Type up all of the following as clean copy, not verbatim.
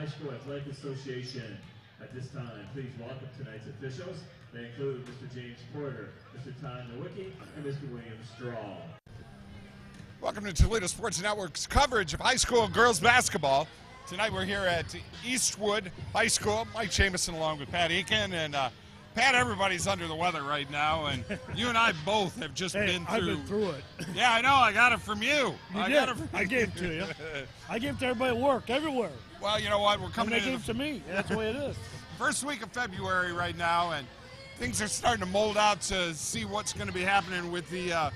High School Athletic Association. At this time, please welcome tonight's officials. They include Mr. James Porter, Mr. Todd Nowicki, and Mr. William Straw. Welcome to Toledo Sports Network's coverage of high school girls basketball. Tonight we're here at Eastwood High School. Mike Jamison along with Pat Eakin. And Pat, everybody's under the weather right now, and you and I both have just been through. I've been through it. Yeah, I know. I got it from you. I gave it to you. I gave it to everybody at work, everywhere. Well, you know what? We're coming in. They gave it to me. That's the way it is. First week of February right now, and things are starting to mold out to see what's going to be happening with the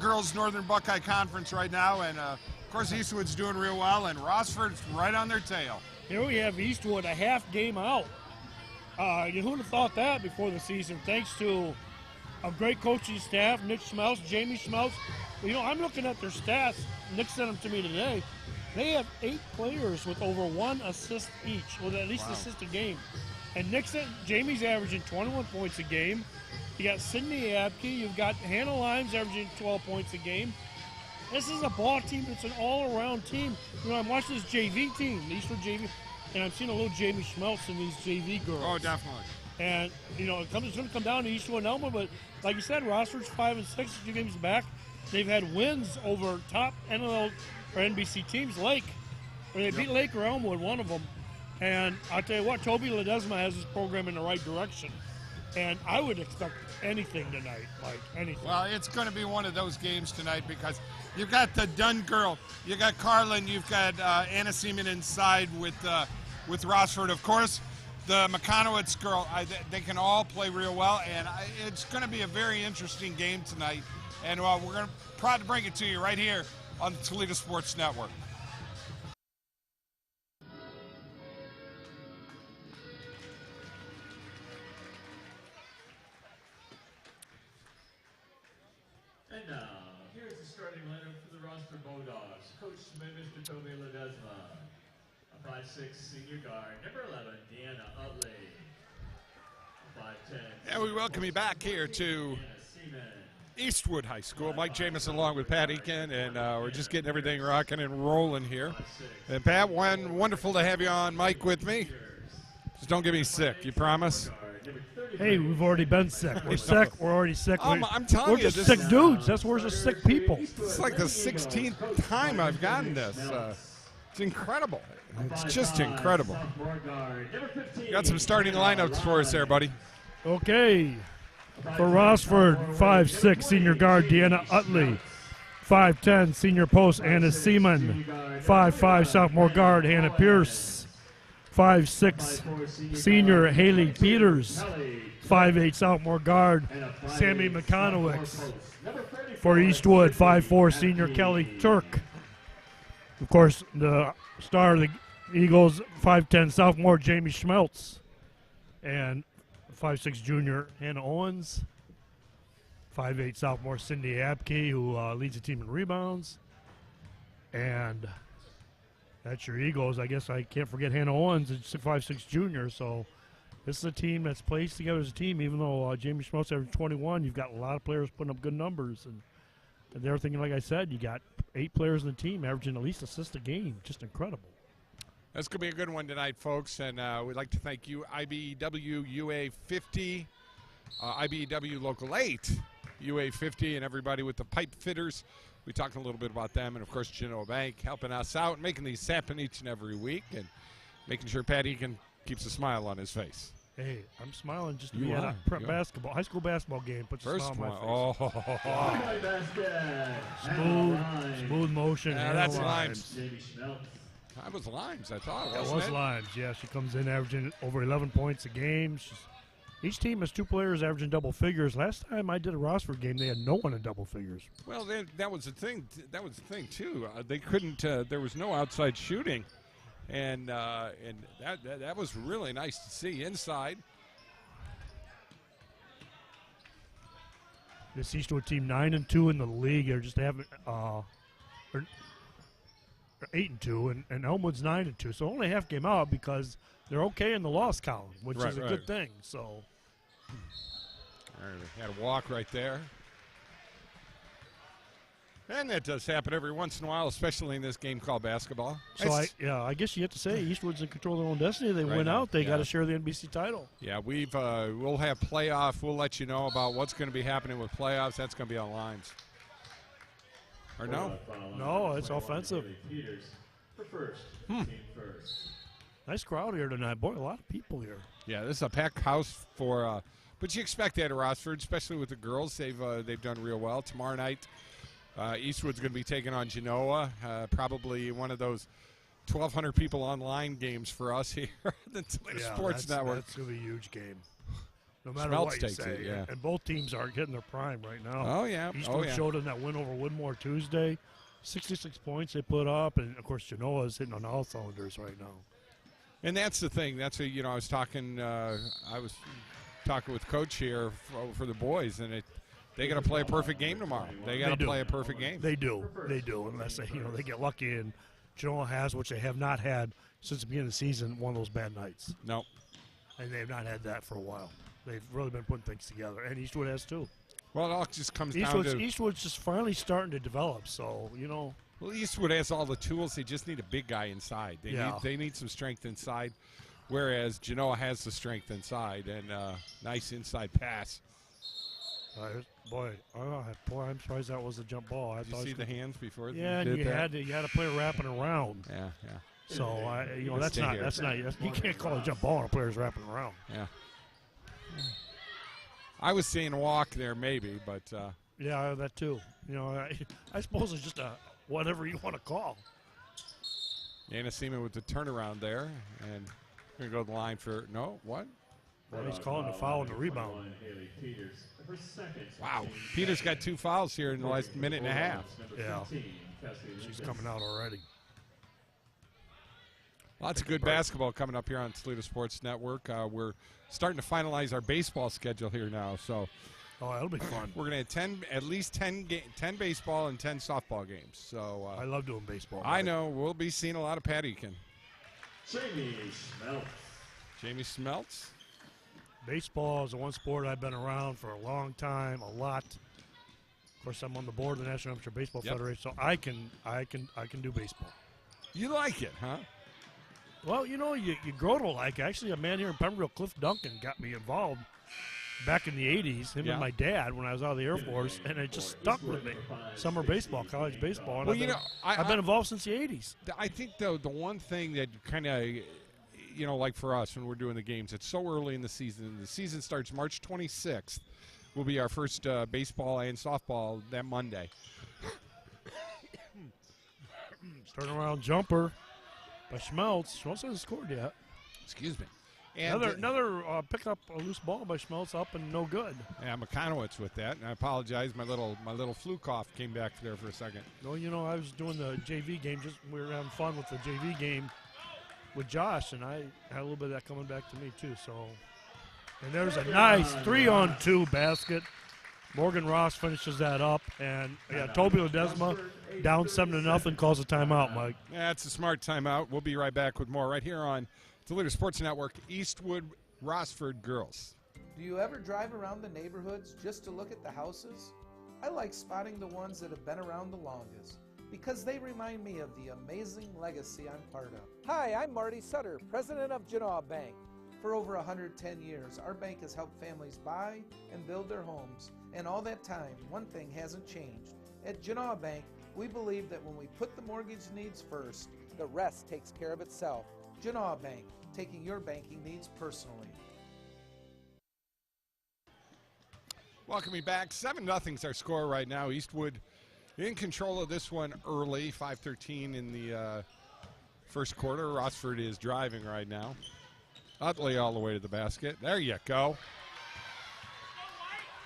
girls Northern Buckeye Conference right now. And, of course, Eastwood's doing real well, and Rossford's right on their tail. Here we have Eastwood a half game out. Who would have thought that before the season? Thanks to a great coaching staff, Nick Schmelz, Jamie Schmelz. You know, I'm looking at their stats. Nick sent them to me today. They have 8 players with over 1 assist each, with at least an assist a game. And Nick said Jamie's averaging 21 points a game. You got Sydney Abke. You've got Hannah Limes averaging 12 points a game. This is a ball team. It's an all-around team. You know, I'm watching this JV team, the Eastwood JV, and I'm seeing a little Jamie Schmelz in these JV girls. Oh, definitely. And, you know, it's going to come down to Eastwood and Elma, but like you said, Rossford's 5 and 6, 2 games back. They've had wins over top NLL or NBC teams, Lake. Or they beat Lake or Elmwood, one of them. And I'll tell you what, Toby Ledesma has his program in the right direction. And I would expect anything tonight, like anything. Well, it's going to be one of those games tonight because you've got the Dunn girl, you got Carlin, you've got Anna Seaman inside with Rossford. Of course, the McConowitz girl, they can all play real well, and it's going to be a very interesting game tonight. And we're proud to bring it to you right here on the Toledo Sports Network. And now, here's the starting lineup for the Rossford Bulldogs. Coached by Mr. Toby Ledesma. A 5'6" senior guard, number 11, Deanna Utley. 5'10". And we welcome you back here to Eastwood High School. Mike Jamison along with Pat Eakin, and we're just getting everything rocking and rolling here. And Pat, wonderful to have you on, Mike, with me. Just don't get me sick, you promise? Hey, we've already been sick. We're sick. We're already sick. I'm telling you, we're just sick dudes. We're just sick people. It's like the 16th time I've gotten this. It's incredible. It's just incredible. Got some starting lineups for us there, buddy. Okay. For Rossford, 5'6", senior guard Deanna Utley. 5'10", senior post Anna Seaman. 5'5", sophomore guard Hannah Pierce. 5'6", senior Haley Peters. 5'8", sophomore guard Sammy McConowicz. For Eastwood, 5'4", senior Kelly Turk. Of course, the star of the Eagles, 5'10", sophomore Jamie Schmelz. And 5'6", junior Hannah Owens. 5'8", sophomore Cindy Abke, who leads the team in rebounds. And that's your Eagles. I guess I can't forget Hannah Owens, a 5'6" junior. So this is a team that's placed together as a team. Even though Jamie Schmelz averaged 21, you've got a lot of players putting up good numbers. And they're thinking, like I said, you got 8 players in the team averaging at least assist a game. Just incredible. That's going to be a good one tonight, folks, and we'd like to thank you, IBEW UA 50, IBEW Local 8, UA 50, and everybody with the pipe fitters. We talked a little bit about them, and, of course, Genoa Bank helping us out, making these happen each and every week, and making sure Pat Eakin keeps a smile on his face. Hey, I'm smiling just to be at a basketball, high school basketball game. Puts a smile on my face. Smooth motion. Yeah, that's Limes. That was Limes, I thought. That was Limes, yeah. She comes in averaging over 11 points a game. Each team has 2 players averaging double figures. Last time I did a Rossford game, they had no one in double figures. Well, that was the thing. That was the thing too. They couldn't. There was no outside shooting, and that was really nice to see inside. This Eastwood team 9-2 in the league. They're just having 8-2, and Elmwood's 9-2. So only half game out because they're okay in the loss column, which is a good thing. So had a walk right there. And that does happen every once in a while, especially in this game called basketball. So I guess you have to say Eastwood's in control of their own destiny. They Right win now, out, they yeah. got to share the NBC title. Yeah, we'll have playoff. We'll let you know about what's going to be happening with playoffs. That's going to be on lines. Or no? No, it's offensive. Peters for first. Team first. Nice crowd here tonight. Boy, a lot of people here. Yeah, this is a packed house for. But you expect that at Rossford, especially with the girls. They've done real well. Tomorrow night, Eastwood's going to be taking on Genoa. Probably one of those 1,200 people online games for us here at the Toledo Sports Network. That's going to be a huge game. No matter Smelts what you takes say. it, yeah. And both teams are getting their prime right now. Oh, yeah. Eastwood showed in that win over Woodmore Tuesday. 66 points they put up. And, of course, Genoa's hitting on all cylinders right now. And that's the thing. That's I was talking with Coach here for the boys, and they got to play a perfect game tomorrow. They got to play a perfect game. They do, unless they get lucky. And Genoa has, which they have not had since the beginning of the season, one of those bad nights. Nope. And they've not had that for a while. They've really been putting things together, and Eastwood has too. Well, it all just comes down to Eastwood's just finally starting to develop. So Well, Eastwood has all the tools. They just need a big guy inside. They need some strength inside, whereas Genoa has the strength inside and nice inside pass. I'm surprised that was a jump ball. Did you see the hands before? Yeah, and you had a player wrapping around. Yeah. So that's not. You can't call a jump ball when a player's wrapping around. Yeah. I was seeing a walk there, maybe, but yeah, that too. I suppose it's just a whatever you want to call. Anna Seaman with the turnaround there, and going to go to the line for what? Well, he's calling the foul and the rebound. Wow, Peters got 2 fouls here in the last minute and a half. Yeah, she's coming out already. Lots of good basketball coming up here on Toledo Sports Network. We're starting to finalize our baseball schedule here now, so that'll be fun. We're going to have at least 10 baseball and 10 softball games. So I love doing baseball. I know we'll be seeing a lot of Pat Eakin. Jamie Smeltz. Baseball is the one sport I've been around for a long time, a lot. Of course, I'm on the board of the National Amateur Baseball Federation, so I can do baseball. You like it, huh? Well, you grow to like. Actually, a man here in Pembroke, Cliff Duncan, got me involved back in the 80s, him and my dad, when I was out of the Air Force, and it just stuck with me. Summer baseball, college baseball. And I've been involved since the 80s. I think, though, the one thing that kind of, like for us when we're doing the games, it's so early in the season. The season starts March 26th. Will be our first baseball and softball that Monday. Turnaround jumper by Schmeltz. Schmeltz hasn't scored yet. Excuse me. And another pick up a loose ball by Schmeltz, up and no good. Yeah, McConowitz with that, and I apologize. My little flu cough came back there for a second. No, I was doing the JV game. We were having fun with the JV game with Josh, and I had a little bit of that coming back to me too. So, and there's a nice 3-on-2 basket. Morgan Ross finishes that up, and Toby Ledesma down 7-0 calls a timeout, Mike. That's a smart timeout. We'll be right back with more right here on Toledo Sports Network. Eastwood Rossford girls. Do you ever drive around the neighborhoods just to look at the houses? I like spotting the ones that have been around the longest because they remind me of the amazing legacy I'm part of. Hi, I'm Marty Sutter, president of Genoa Bank. For over 110 years, our bank has helped families buy and build their homes, and all that time, one thing hasn't changed. At Genoa Bank, we believe that when we put the mortgage needs first, the rest takes care of itself. Genoa Bank, taking your banking needs personally. Welcome me back. 7-0's our score right now. Eastwood in control of this one early. 5:13 in the first quarter. Rossford is driving right now. Utley all the way to the basket. There you go.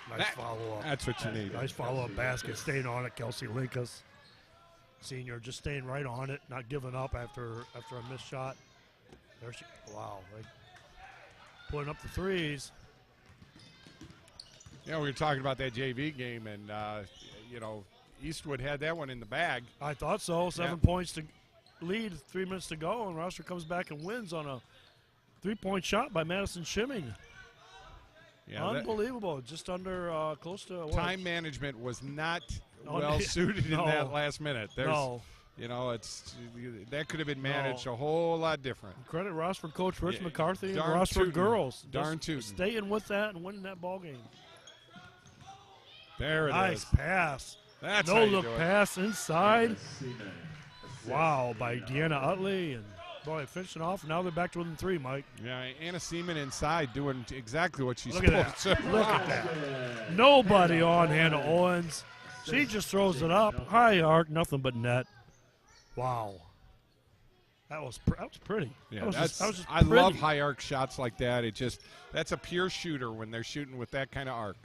Nice follow-up. That's what you need. Nice follow-up basket. Staying on it, Kelsey Linkus. Senior just staying right on it, not giving up after a missed shot. Wow. Putting up the threes. We were talking about that JV game, and, Eastwood had that one in the bag. I thought so. 7 points to lead, 3 minutes to go, and Rossford comes back and wins on a 3-point shot by Madison Shimming. Yeah, unbelievable. Just under close to time management was not well suited no. in that last minute. There's, No. you know, that could have been managed a whole lot different. Credit Rossford coach Rich McCarthy and darn Rossford tootin'. girls. Darn Just tootin'. staying with that and winning that ball game. There it is. Nice pass. That's no how you look do it. pass inside. Wow, by Deanna Utley. And boy, finishing off. Now they're back to within 3, Mike. Yeah, Anna Seaman inside doing exactly what she's Look supposed at that. to. Look at that. Nobody on Hannah Owens. She just throws it up. High arc, nothing but net. Wow. That was pretty. Yeah, that was just I pretty. love high arc shots like that. That's a pure shooter when they're shooting with that kind of arc.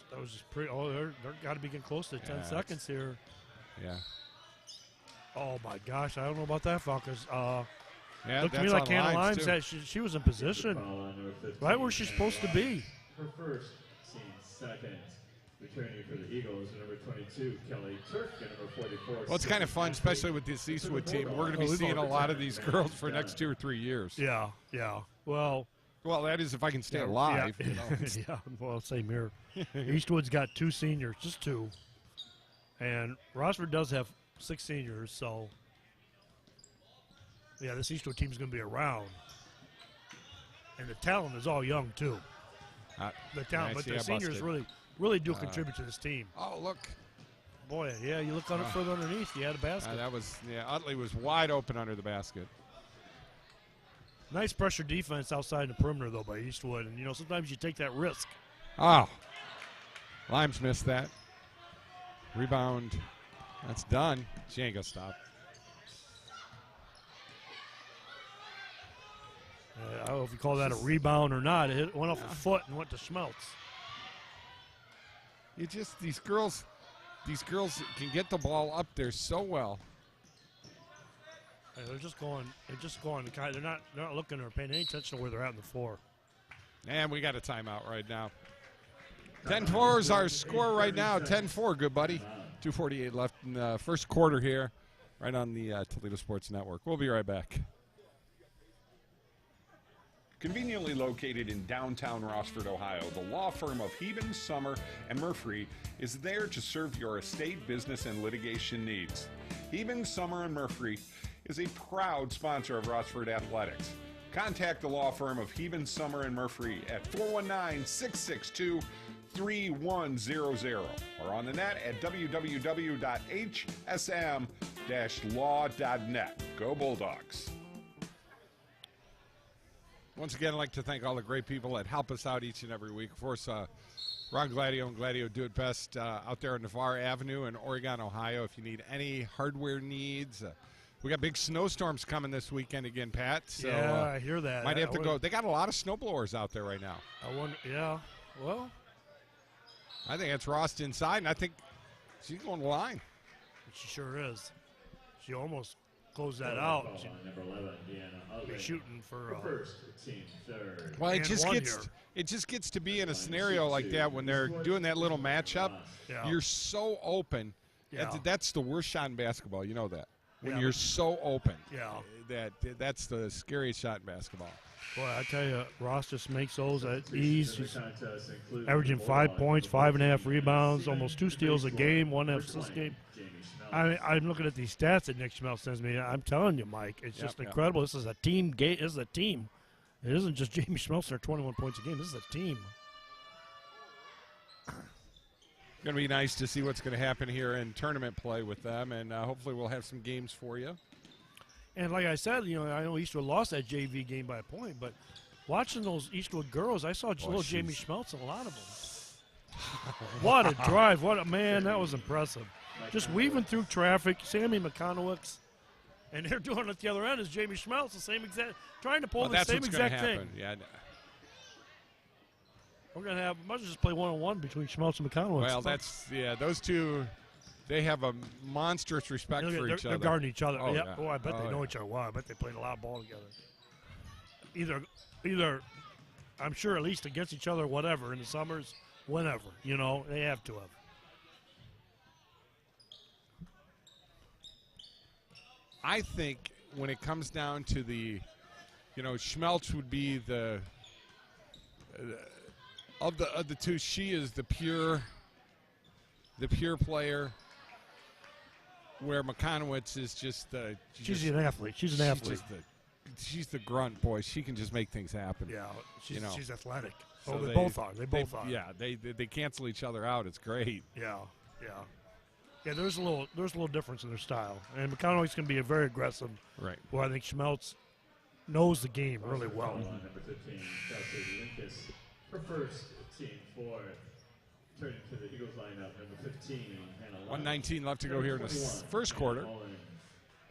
That was just pretty. Oh, they're got to be getting close to 10 seconds here. Yeah. Oh my gosh, I don't know about that, Falcons. Yeah, looked to me like Hannah Limes said she was in position, right where she's supposed to be. Her first, team second. Returning for the Eagles, number 22, Kelly Turk, and number 44. Well, it's kind of fun, especially with this Eastwood team. We're going to be seeing a lot of these girls for the next 2 or 3 years. Yeah. Well, that is if I can stay alive. Yeah, you know. yeah. Well, same here. Eastwood's got 2 seniors, just 2, and Rossford does have 6 seniors. So, yeah, this Eastwood team is going to be around, and the talent is all young too. The talent, but the seniors really do contribute to this team. Oh, look. Boy, yeah, you look on it further underneath, you had a basket. Utley was wide open under the basket. Nice pressure defense outside the perimeter, though, by Eastwood. And, sometimes you take that risk. Oh. Limes missed that. Rebound. That's done. She ain't going to stop. I don't know if you call that a rebound or not. It went off a foot and went to Schmeltz. These girls can get the ball up there so well. They're just going. They're not looking or paying any attention to where they're at on the floor. And we got a timeout right now. 10-4 is our score right now. 10-4, good buddy. 2:48 left in the first quarter here, right on the Toledo Sports Network. We'll be right back. Conveniently located in downtown Rossford, Ohio, the law firm of Heben, Summer, and Murphy is there to serve your estate, business, and litigation needs. Heben, Summer, and Murphy is a proud sponsor of Rossford Athletics. Contact the law firm of Heben, Summer, and Murphy at 419-662-3100 or on the net at www.hsm-law.net. Go Bulldogs. Once again, I'd like to thank all the great people that help us out each and every week. Of course, Ron Gladio and Gladio Do It Best out there on Navarre Avenue in Oregon, Ohio. If you need any hardware needs, we got big snowstorms coming this weekend again, Pat. So, yeah, I hear that. Might have to go. They got a lot of snowblowers out there right now. I wonder. Yeah. Well, I think that's Rost inside, and I think she's going to line. She sure is. She almost closed that out. She'd be shooting for first, team third. Well, it just gets to be in a scenario like that when they're doing that little matchup. Yeah. You're so open. Yeah. That's the worst shot in basketball. You know that. When Yeah, you're so open. Yeah. That's the scariest shot in basketball. Boy, I tell you, Ross just makes those at ease. She's averaging 5 points, 5.5 rebounds, almost 2 steals a game, 1 assist game. I'm looking at these stats that Nick Schmeltz sends me. I'm telling you, Mike, it's just incredible. This is a team game. This is a team. It isn't just Jamie Schmeltz or 21 points a game. This is a team. Going to be nice to see what's going to happen here in tournament play with them, and hopefully we'll have some games for you. And like I said, I know Eastwood lost that JV game by a point, but watching those Eastwood girls, I saw little Jamie Schmeltz in a lot of them. What a drive. What a man. That was impressive. Just weaving through traffic. Sammy McConowicz. And they're doing it at the other end is Jamie Schmeltz, the same exact, trying to pull the same exact thing. Yeah. We're going to have, might as well just play one-on-one between Schmeltz and McConowicz. Well, those two, they have a monstrous respect for each other. They're guarding each other. Oh, yep. yeah. Oh, I bet they know each other well. I bet they played a lot of ball together. Either, I'm sure at least against each other, whatever, in the summers, whenever. They have to have. I think when it comes down to the, Schmeltz would be the of the two. She is the pure player. where McConowitz is just the. She's an athlete. She's an athlete. She's the grunt, boy. She can just make things happen. Yeah, she's athletic. So they both are. They both are. Yeah, they cancel each other out. It's great. Yeah. There's a little difference in their style, and McConaughey's going to be a very aggressive. Right. Well, I think Schmeltz knows the game really well. Number 15, Chelsea Linkus for first, team fourth. Turning to the Eagles lineup, number 15. 1:19 left to go here in the first quarter.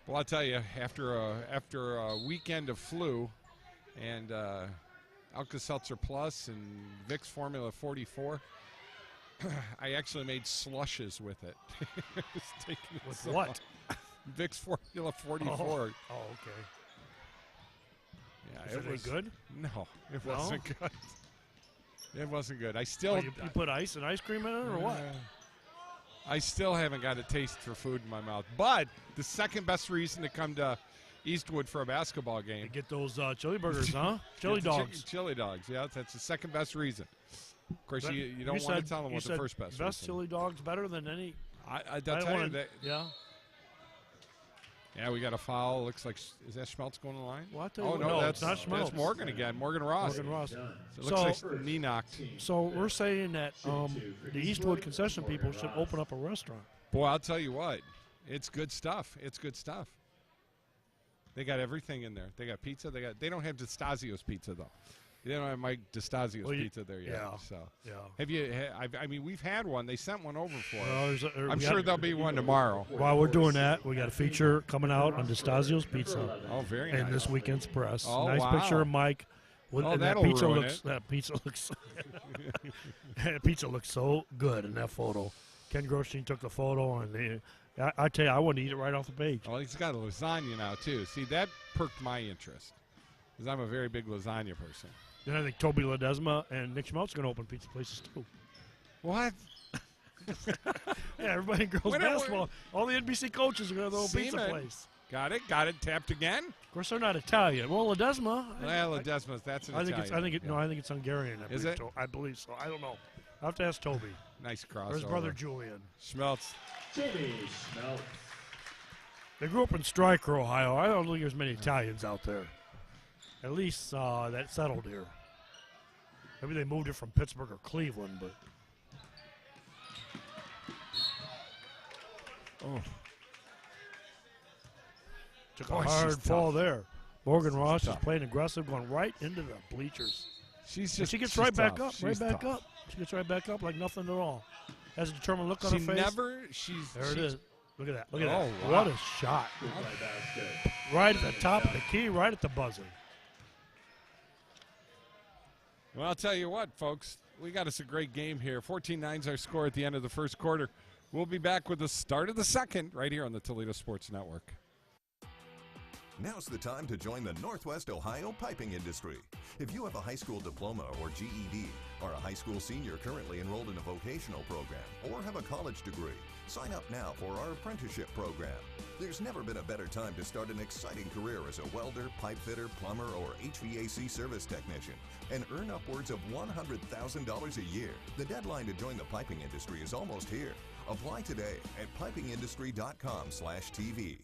Well, I'll tell you, after a weekend of flu and Alka-Seltzer Plus and Vicks Formula 44, I actually made slushes with it. With what? Vicks Formula 44. Oh, okay. Yeah, it was good? No, it wasn't good. It wasn't good. I still. You put ice and ice cream in it, or what? I still haven't got a taste for food in my mouth. But the second best reason to come to Eastwood for a basketball game. To get those chili burgers, huh? Chili dogs. Chili dogs, yeah. That's the second best reason. Of course, you don't want to tell them what the first best best reason. chili dogs better than any. I'll tell you that. Yeah. Yeah, we got a foul. Looks like, is that Schmeltz going to the line? Well, no, it's not Schmeltz. That's Morgan again. Morgan Ross. So it looks like knee knocked. So we're saying that the Eastwood concession people should open up a restaurant. Boy, I'll tell you what. It's good stuff. It's good stuff. They got everything in there. They got pizza. They don't have DeStasio's pizza, though. They don't have Mike DeStasio's pizza there yet. Yeah. So. Yeah. Have you? I mean, we've had one. They sent one over for us. Well, I'm sure there'll be one tomorrow. While we're doing that, we got a feature coming out on DeStasio's Pizza. Oh, very nice. In this weekend's press. Oh, nice wow. picture of Mike. Oh, that pizza looks. That pizza looks so good in that photo. Ken Groshine took the photo, and I tell you, I want to eat it right off the page. Oh, he's got a lasagna now too. See, that perked my interest because I'm a very big lasagna person. Then I think Toby Ledesma and Nick Schmeltz are going to open pizza places too. What? Yeah, everybody in girls basketball. All the NBC coaches are going to open pizza place. Got it. Tapped again. Of course, they're not Italian. Well, Ledesma. Ledesma, that's an Italian. No, I think it's Hungarian. Is it? I believe so. I don't know. I'll have to ask Toby. Nice crossover. Or his brother Julian. Schmeltz. Jimmy Schmeltz. They grew up in Stryker, Ohio. I don't think there's many Italians out there. At least that settled here. Maybe they moved it from Pittsburgh or Cleveland, but. Oh. Took a hard fall there. Morgan Ross is playing aggressive, going right into the bleachers. She gets right back up. She gets right back up like nothing at all. Has a determined look on her face. There it is. Look at that. Look at that. Wow. What a shot. Right at the top of the key, right at the buzzer. Well, I'll tell you what, folks. We got us a great game here. 14-9's our score at the end of the first quarter. We'll be back with the start of the second right here on the Toledo Sports Network. Now's the time to join the Northwest Ohio piping industry. If you have a high school diploma or GED, are a high school senior currently enrolled in a vocational program, or have a college degree, sign up now for our apprenticeship program. There's never been a better time to start an exciting career as a welder, pipe fitter, plumber, or HVAC service technician and earn upwards of $100,000 a year. The deadline to join the piping industry is almost here. Apply today at pipingindustry.com/TV.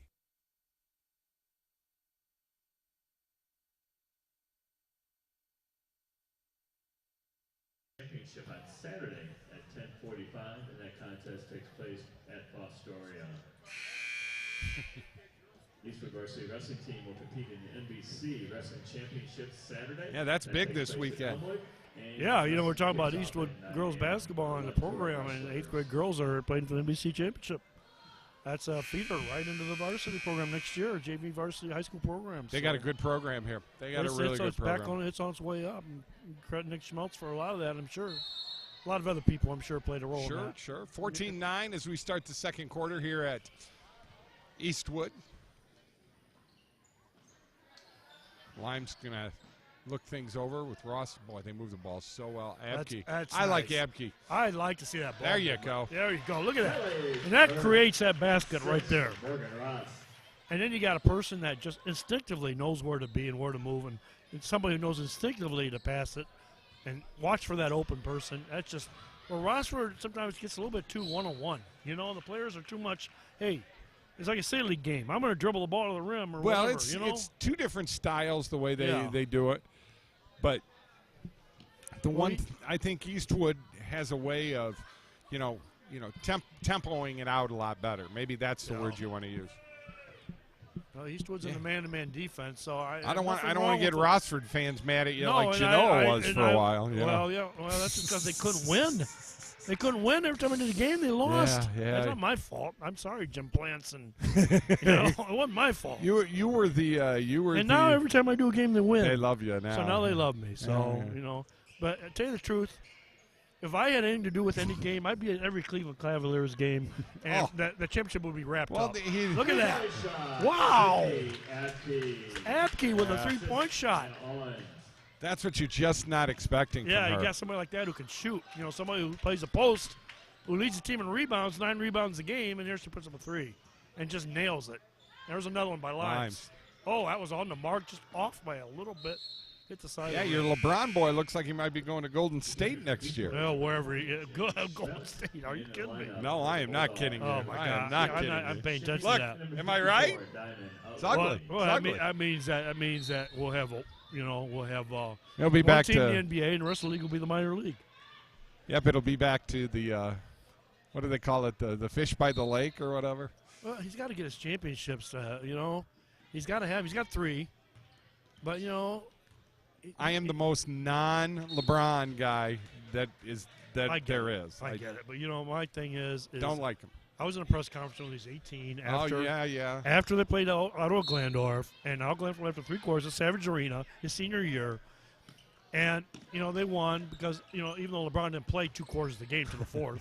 Championship on Saturday at 10:45, and that contest takes place at Fostoria. Eastwood Varsity Wrestling Team will compete in the NBC Wrestling Championship Saturday. Yeah, that's big this weekend. Yeah, you know, we're talking about Eastwood girls basketball on the program, and 8th grade girls are playing for the NBC Championship. That's a feeder right into the varsity program next year, JV varsity high school program. They got a good program here. They got a really good program. It's on its way up. And credit Nick Schmeltz for a lot of that, I'm sure. A lot of other people, I'm sure, played a role in that. Sure. 14-9 as we start the second quarter here at Eastwood. Lime's going to look things over with Ross. Boy, they move the ball so well. Abke. I like Abke. I'd like to see that ball. There you go. There you go. Look at that. And that creates that basket right there. And then you got a person that just instinctively knows where to be and where to move, and somebody who knows instinctively to pass it and watch for that open person. That's just where Rossford sometimes gets a little bit too one-on-one. You know, the players are too much, hey, It's like a city league game. I'm going to dribble the ball to the rim or well, whatever. You know? it's two different styles the way Yeah. they do it. But I think Eastwood has a way of, tempoing it out a lot better. Maybe that's the word you want to use. Well, Eastwood's in a man-to-man defense, so I don't want to get Rossford fans mad at you No, like and Genoa was for a while. Well, yeah, that's because they couldn't win. They couldn't win every time they did the game. They lost. Yeah. That's not my fault. I'm sorry, Jim Plants, and it wasn't my fault. You were the. And now every time I do a game, they win. They love you now. So now they love me. So But to tell you the truth, if I had anything to do with any game, I'd be at every Cleveland Cavaliers game, and the championship would be wrapped up. Look at that! Wow! Apke with a 3-point shot. That's what you're just not expecting from her. Yeah, you got somebody like that who can shoot. Somebody who plays the post, who leads the team in rebounds, 9 rebounds a game, and here she puts up a 3 and just nails it. There's another one by Limes. Oh, that was on the mark, just off by a little bit. Hit the side. Yeah, your LeBron boy looks like he might be going to Golden State next year. Well, wherever he is. Golden State. Are you kidding me? No, I am not kidding you. Oh, my God. I am not kidding I'm paying attention Look, to that. am I right? It's ugly. Well, it's ugly. that means that we'll have It'll be one back team to in the NBA, and the rest of the league will be the minor league. Yep, it'll be back to the what do they call it? The fish by the lake or whatever. Well, he's got to get his championships. He's got 3, but I am the most non-LeBron guy there is. I get it, but my thing is don't like him. I was in a press conference when he was 18. After, yeah. After they played out of Glandorf, and out Glandorf after 3 quarters of Savage Arena, his senior year, and they won because even though LeBron didn't play 2 quarters of the game to the 4th,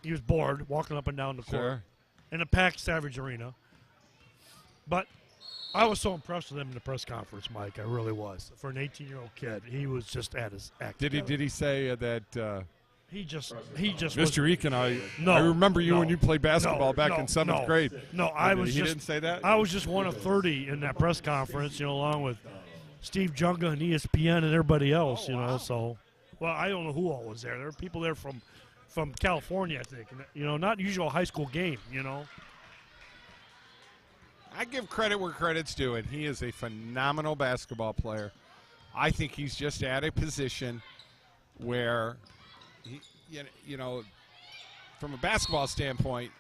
he was bored walking up and down the court in a packed Savage Arena. But I was so impressed with him in the press conference, Mike. I really was. For an 18-year-old kid, he was just at his act. Did he say that? He just Mr. Eakin, No, I remember you no, when you played basketball back no, in 7th no. grade. No, He didn't say that? I was just one of 30 in that press conference, along with Steve Junga and ESPN and everybody else, So, well, I don't know who all was there. There were people there from California, I think. Not usual high school game, I give credit where credit's due, and he is a phenomenal basketball player. I think he's just at a position where, from a basketball standpoint,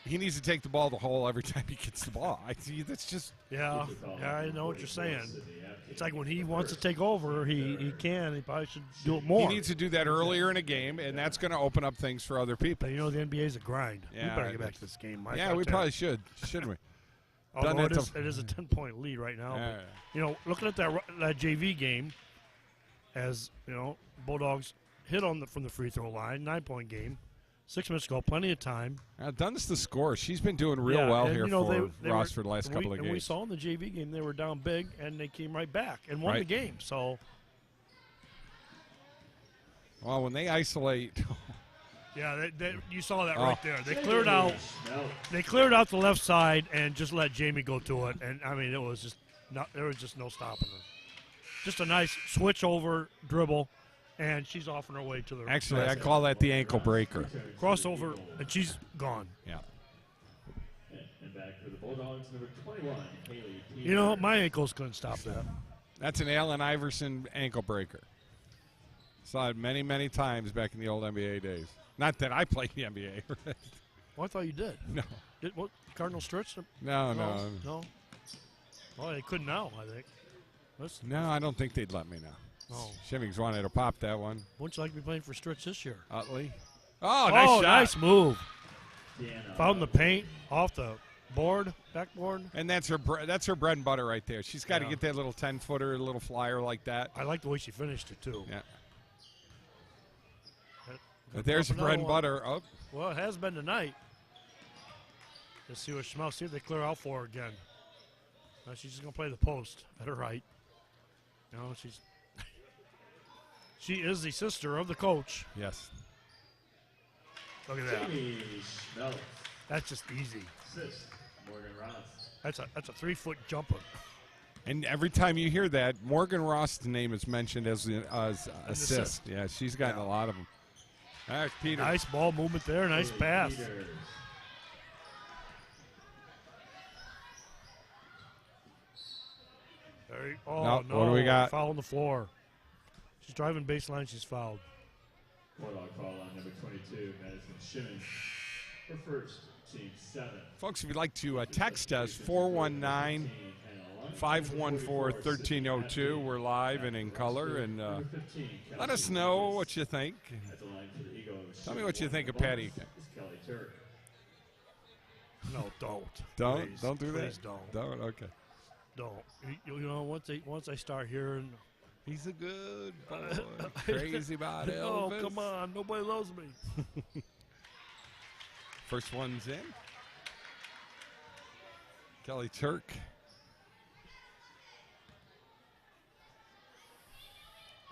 he needs to take the ball to the hole every time he gets the ball. That's just yeah. I know what you're saying. It's like when he wants to take over, he can. He probably should do it more. He needs to do that earlier in a game, and that's going to open up things for other people. But the NBA is a grind. Yeah, we better get back to this game, Mike. Yeah, we probably should, shouldn't we? Although it is a 10-point lead right now. But, looking at that JV game, as Bulldogs hit from the free throw line, 9-point game, 6 minutes ago, plenty of time. Dunne's the score. She's been doing real well here for Rossford the last couple of games. And we saw in the JV game they were down big, and they came right back and won the game. So, well, when they isolate. Yeah, you saw that right there. They cleared out. They cleared out the left side and just let Jamie go to it. And it was just there was just no stopping her. Just a nice switch over dribble, and she's off on her way to the. Actually, I call that the ankle breaker. Crossover, and she's gone. Yeah. And back for the Bulldogs, number 21, Haley. My ankles couldn't stop that. That's an Allen Iverson ankle breaker. Saw it many, many times back in the old NBA days. Not that I played the NBA. Well, I thought you did. No. What, Cardinal stretched them? No. Well, they could now, I think. No, I don't think they'd let me now. Oh. Shimmings wanted to pop that one. Wouldn't you like to be playing for Stritch this year? Utley. Oh, nice shot. Nice move. Found the paint off the backboard. And that's her bread and butter right there. She's got to get that little 10-footer, a little flyer like that. I like the way she finished it, too. Yeah. But there's the bread and butter. Oh. Well, it has been tonight. Let's see what Schmel. See if they clear out for her again. She's just going to play the post at her right. She is the sister of the coach. Yes. Look at that. That's just easy. Morgan Ross. That's a 3-foot jumper. And every time you hear that, Morgan Ross' name is mentioned as assist. Yeah, she's gotten a lot of them. All right, Peter. Nice ball movement there. Nice pass. Oh, no. What do we got? Foul on the floor. She's driving baseline. She's fouled. Bulldog call on number 22, Madison Shimon, for first, team 7. Folks, if you'd like to text us, 419-514-1302. We're live and in color, and let us know what you think. Tell me what you think of Patty. No, don't. Don't do that. Please don't. Don't. Okay. Don't. You know, once I start hearing, he's a good boy. Crazy about Elvis. Oh, come on. Nobody loves me. First one's in. Kelly Turk.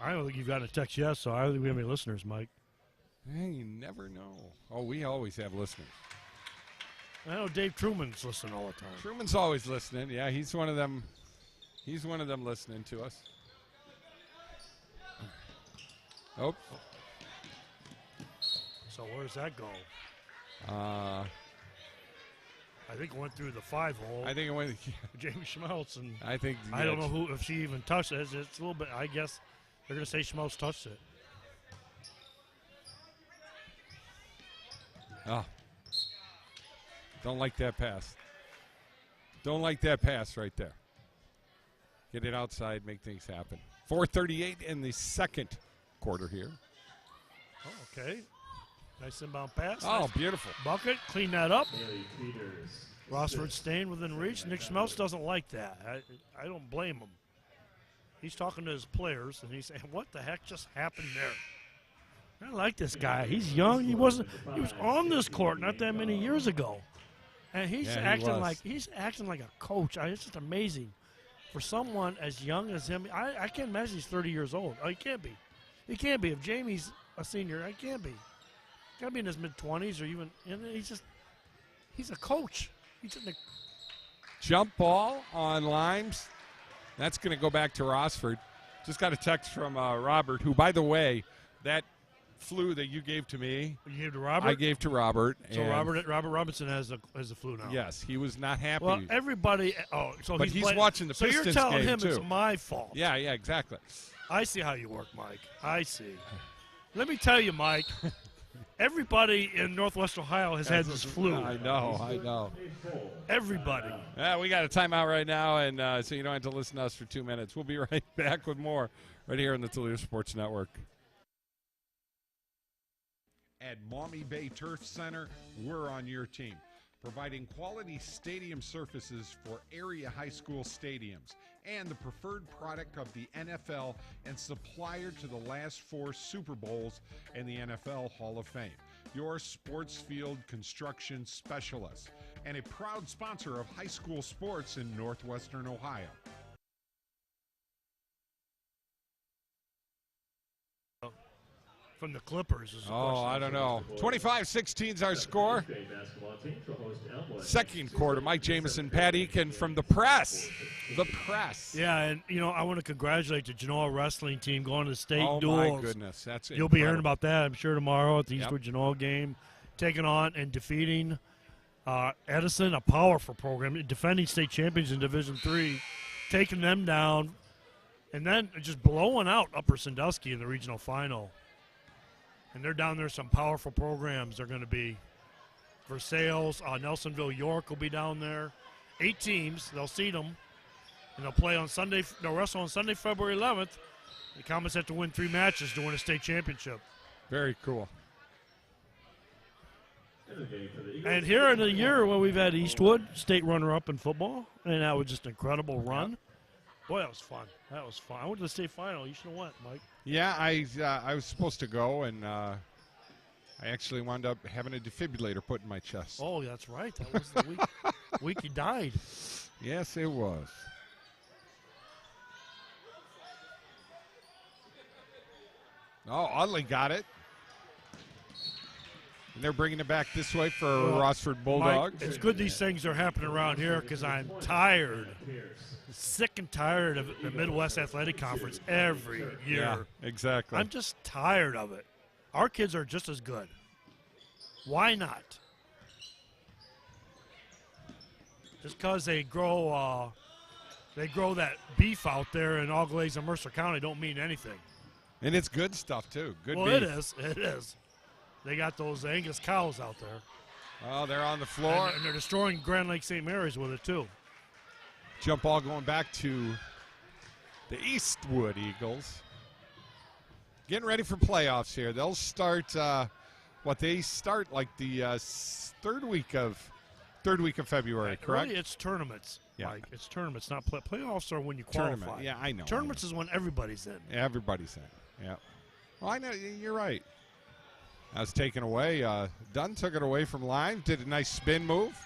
I don't think you've gotten a text yet, so I don't think we have any listeners, Mike. Hey, you never know. Oh, we always have listeners. I know Dave Truman's listening all the time. Truman's always listening. Yeah, he's one of them. He's one of them listening to us. Oh. So where does that go? I think it went through the 5-hole. think it went. Jamie Schmeltz, and I think. I don't know if she even touched it. It's a little bit. I guess they're going to say Schmeltz touched it. Oh. Don't like that pass. Don't like that pass right there. Get it outside, make things happen. 4:38 in the second quarter here. Oh, okay. Nice inbound pass. Oh, nice beautiful. Bucket, clean that up. Rossford staying within reach. Nick Schmeltz doesn't like that. I don't blame him. He's talking to his players, and he's saying, what the heck just happened there? I like this guy. He's young. He was on this court not that many years ago. And he's acting like a coach. It's just amazing. For someone as young as him, I can't imagine he's 30 years old. Oh, he can't be. He can't be. If Jamie's a senior, I can't be. Got to be in his mid-20s or even. He's a coach. Jump ball on Limes. That's going to go back to Rossford. Just got a text from Robert, who, by the way, that flu that you gave to me. You gave to Robert? I gave to Robert. So Robert Robinson has a flu now. Yes, he was not happy. Well, everybody. Oh, so but he's watching the Pistons game, so you're telling him too. It's my fault. Yeah, exactly. I see how you work, Mike. I see. Let me tell you, Mike. Everybody in Northwest Ohio has had this flu. I know. Everybody. Yeah, we got a timeout right now, and so you don't have to listen to us for 2 minutes. We'll be right back with more right here on the Toledo Sports Network. At Maumee Bay Turf Center, we're on your team, providing quality stadium surfaces for area high school stadiums and the preferred product of the NFL and supplier to the last 4 Super Bowls and the NFL Hall of Fame. Your sports field construction specialist and a proud sponsor of high school sports in Northwestern Ohio. From the Clippers. I don't know. 25-16 is our score. Second quarter, Mike Jamison, Pat Eakin from the press. The press. Yeah, and, I want to congratulate the Genoa wrestling team going to the state duels. Oh, my goodness. That's You'll be hearing about that, I'm sure, tomorrow at the Eastwood Genoa game. Taking on and defeating Edison, a powerful program, defending state champions in Division III, taking them down, and then just blowing out Upper Sandusky in the regional final. And they're down there, some powerful programs are going to be. Versailles, Nelsonville, York will be down there. 8 teams, they'll seed them. And they'll play on Sunday, they'll wrestle on Sunday, February 11th. The Comets have to win 3 matches to win a state championship. Very cool. And here in the year when we've had Eastwood, state runner-up in football, and that was just an incredible run. Boy, that was fun. I went to the state final. You should have went, Mike. Yeah, I was supposed to go, and I actually wound up having a defibrillator put in my chest. Oh, that's right. That was the week he died. Yes, it was. Oh, Utley got it. And they're bringing it back this way for Rossford Bulldogs. Mike, it's good these things are happening around here because I'm tired. Sick and tired of the Midwest Athletic Conference every year. Yeah, exactly. I'm just tired of it. Our kids are just as good. Why not? Just because they grow They grow that beef out there in Auglaize and Mercer County. Don't mean anything. And it's good stuff, too. Good well, beef. It is. It is. They got those Angus cows out there. Oh, they're on the floor. And they're destroying Grand Lake St. Mary's with it, too. Jump ball going back to the Eastwood Eagles. Getting ready for playoffs here. They'll start, they start like the third week of February, correct? Really, it's tournaments. Yeah. Like, it's tournaments, not playoffs are when you qualify. Tournament. Yeah, I know. Tournaments is when everybody's in. Everybody's in. Yeah. Well, I know. You're right. That was taken away. Dunn took it away from Lime. Did a nice spin move.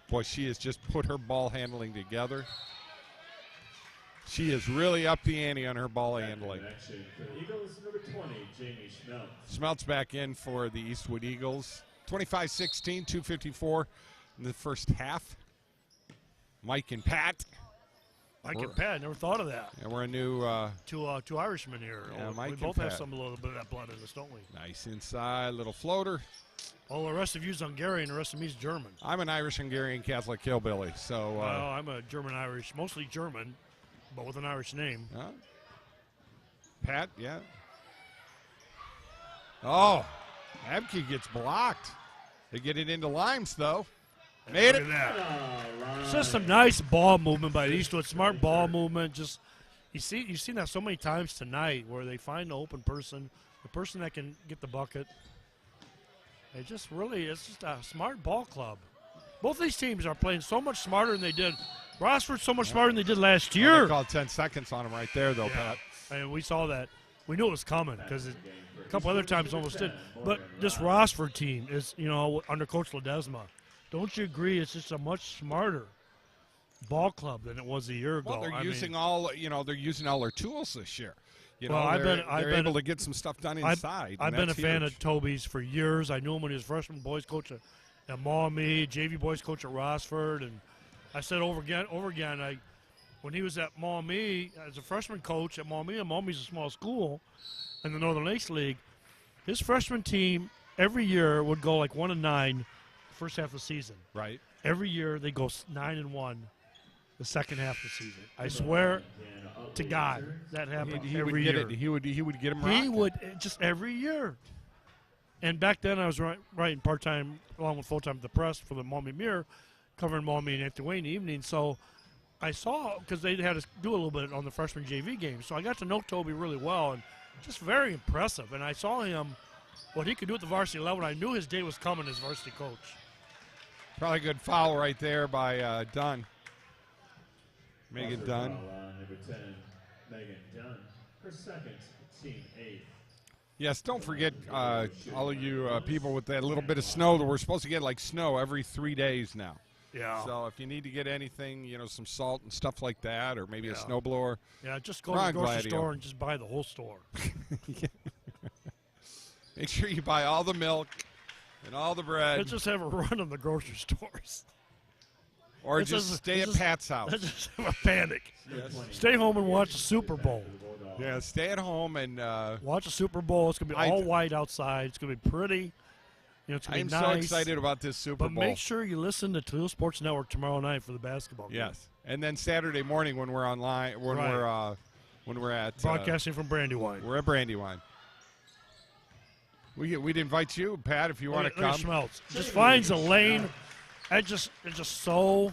Boy, she has just put her ball handling together. She has really upped the ante on her ball handling. For the Eagles, number 20, Jamie Schmeltz. Schmeltz back in for the Eastwood Eagles. 25-16, 2:54 in the first half. Mike and Pat. Mike and Pat, never thought of that. And we're a new Two Irishmen here. Yeah, Mike we and both have Pat. a little bit of that blood in us, don't we? nice inside little floater. Well, the rest of you's Hungarian, the rest of me's German. I'm an Irish-Hungarian Catholic hillbilly, so I'm a German-Irish, mostly German, but with an Irish name. Pat, yeah. Oh, Abke gets blocked. They get it into Limes, though. Made it. Look at that. It's just some nice ball movement by Eastwood. Smart ball movement. Just you've seen that so many times tonight where they find the open person, the person that can get the bucket. It's just a smart ball club. Both these teams are playing so much smarter than they did. Rossford so much smarter than they did last year. They called 10 seconds on him right there, though, Pat. And we saw that. We knew it was coming because a couple other times almost did. But this Rossford team is, under Coach Ledesma. Don't you agree? It's just a much smarter ball club than it was a year ago. Well, they're using all their tools this year. I've they're been able to get some stuff done inside. I've been a fan of Toby's for years. I knew him when he was freshman boys coach at Maumee, JV boys coach at Rossford, and I said over again. When he was at Maumee as a freshman coach at Maumee, and Maumee's a small school in the Northern Lakes League, his freshman team every year would go like 1-9 first half of the season. Right. Every year they go 9-1 the second half of the season. I swear to God that happened every year. He would get him He would just every year. And back then I was writing part-time along with full-time at the Press for the Maumee Mirror, covering Maumee and Anthony Wayne in the evening. So I saw, because they had to do a little bit on the freshman JV game, so I got to know Toby really well and just very impressive. And I saw him, what he could do at the varsity level, and I knew his day was coming as varsity coach. Probably a good foul right there by Dunn. Megan Dunn. Number 10, Megan Dunn. Her second, team 8. Yes, don't forget, all of you people with that little bit of snow, that we're supposed to get like snow every 3 days now. Yeah. So if you need to get anything, some salt and stuff like that, or maybe a snowblower. Yeah, just go to the grocery store and just buy the whole store. Make sure you buy all the milk and all the bread. Let's just have a run in the grocery stores. Or just stay at Pat's house. Let's just have a panic. Yes. Stay home and watch the Super Bowl. Yeah, stay at home and watch the Super Bowl. It's going to be all white outside. It's going to be pretty. It's going to be nice. I'm so excited about this Super Bowl. But make sure you listen to Toledo Sports Network tomorrow night for the basketball game. Yes. And then Saturday morning when we're online, when we're at broadcasting from Brandywine. We're at Brandywine. We'd invite you, Pat, if you want to come. Schmeltz just finds a lane. It's just so.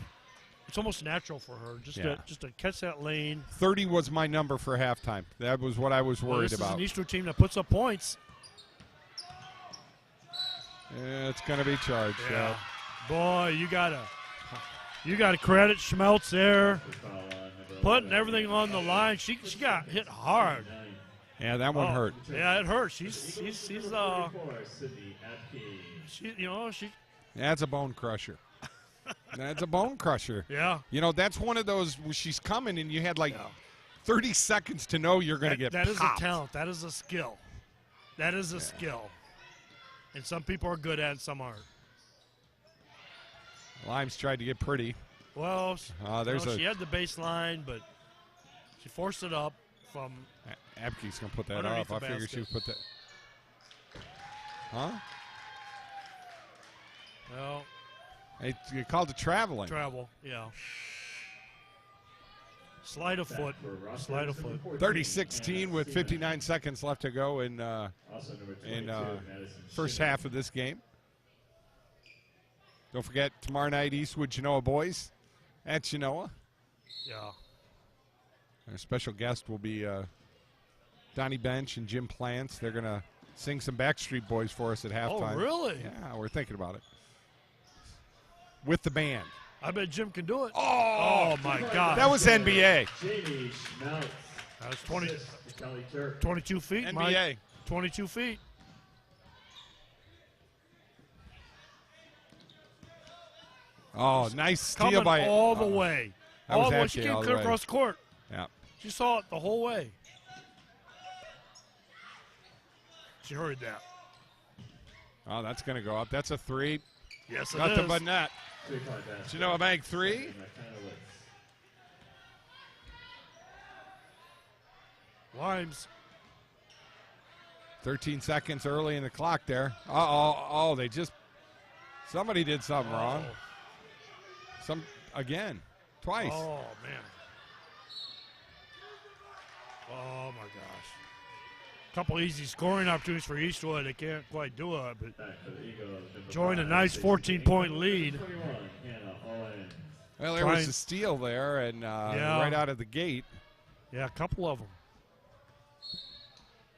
It's almost natural for her just to catch that lane. 30 was my number for halftime. That was what I was worried this about. This is an Eastwood team that puts up points. Yeah, it's going to be charged. Yeah. Boy, you gotta credit Schmeltz there, putting everything on the line. She got hit hard. Yeah, that one hurt. Yeah, it hurt. She's That's a bone crusher. That's a bone crusher. Yeah. That's one of those where she's coming and you had 30 seconds to know you're going to get That popped. is a talent. That is a skill. That is a skill. And some people are good at it, some aren't. Limes tried to get pretty. Well, she had the baseline, but she forced it up from. Abke's going to put that up. I figured she would put that. Huh? Well. You called it traveling. Travel, yeah. Slide of foot. Slide of foot. 30-16 with 59 seconds left to go in first half of this game. Don't forget, tomorrow night, Eastwood Genoa boys at Genoa. Yeah. Our special guest will be Donnie Bench and Jim Plants. They're going to sing some Backstreet Boys for us at halftime. Oh, really? Yeah, we're thinking about it. With the band. I bet Jim can do it. Oh, my God. That was NBA. That was 22 feet, NBA. Mike. 22 feet. Oh, nice steal Coming by all the way. That was All the way. She actually came all the clear way. across the court. Yeah. She saw it the whole way. She heard that. Oh, that's going to go up. That's a three. Yes, it Nothing is. but net. Genoa Bank three. Limes. 13 seconds early in the clock there. They just, somebody did something wrong. Twice. Oh, man. Oh, my gosh. Couple easy scoring opportunities for Eastwood. They can't quite do it, but enjoying a nice 14-point lead. Well, there was a steal there, and right out of the gate. Yeah, a couple of them.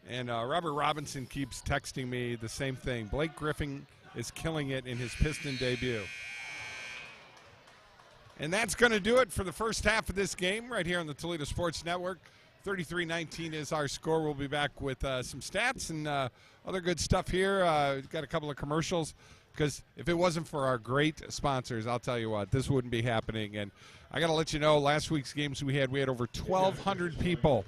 And Robert Robinson keeps texting me the same thing. Blake Griffin is killing it in his Piston debut. And that's going to do it for the first half of this game right here on the Toledo Sports Network. 33-19 is our score. We'll be back with some stats and other good stuff here. We've got a couple of commercials because if it wasn't for our great sponsors, I'll tell you what, this wouldn't be happening. And I got to let you know, last week's games we had over 1,200 people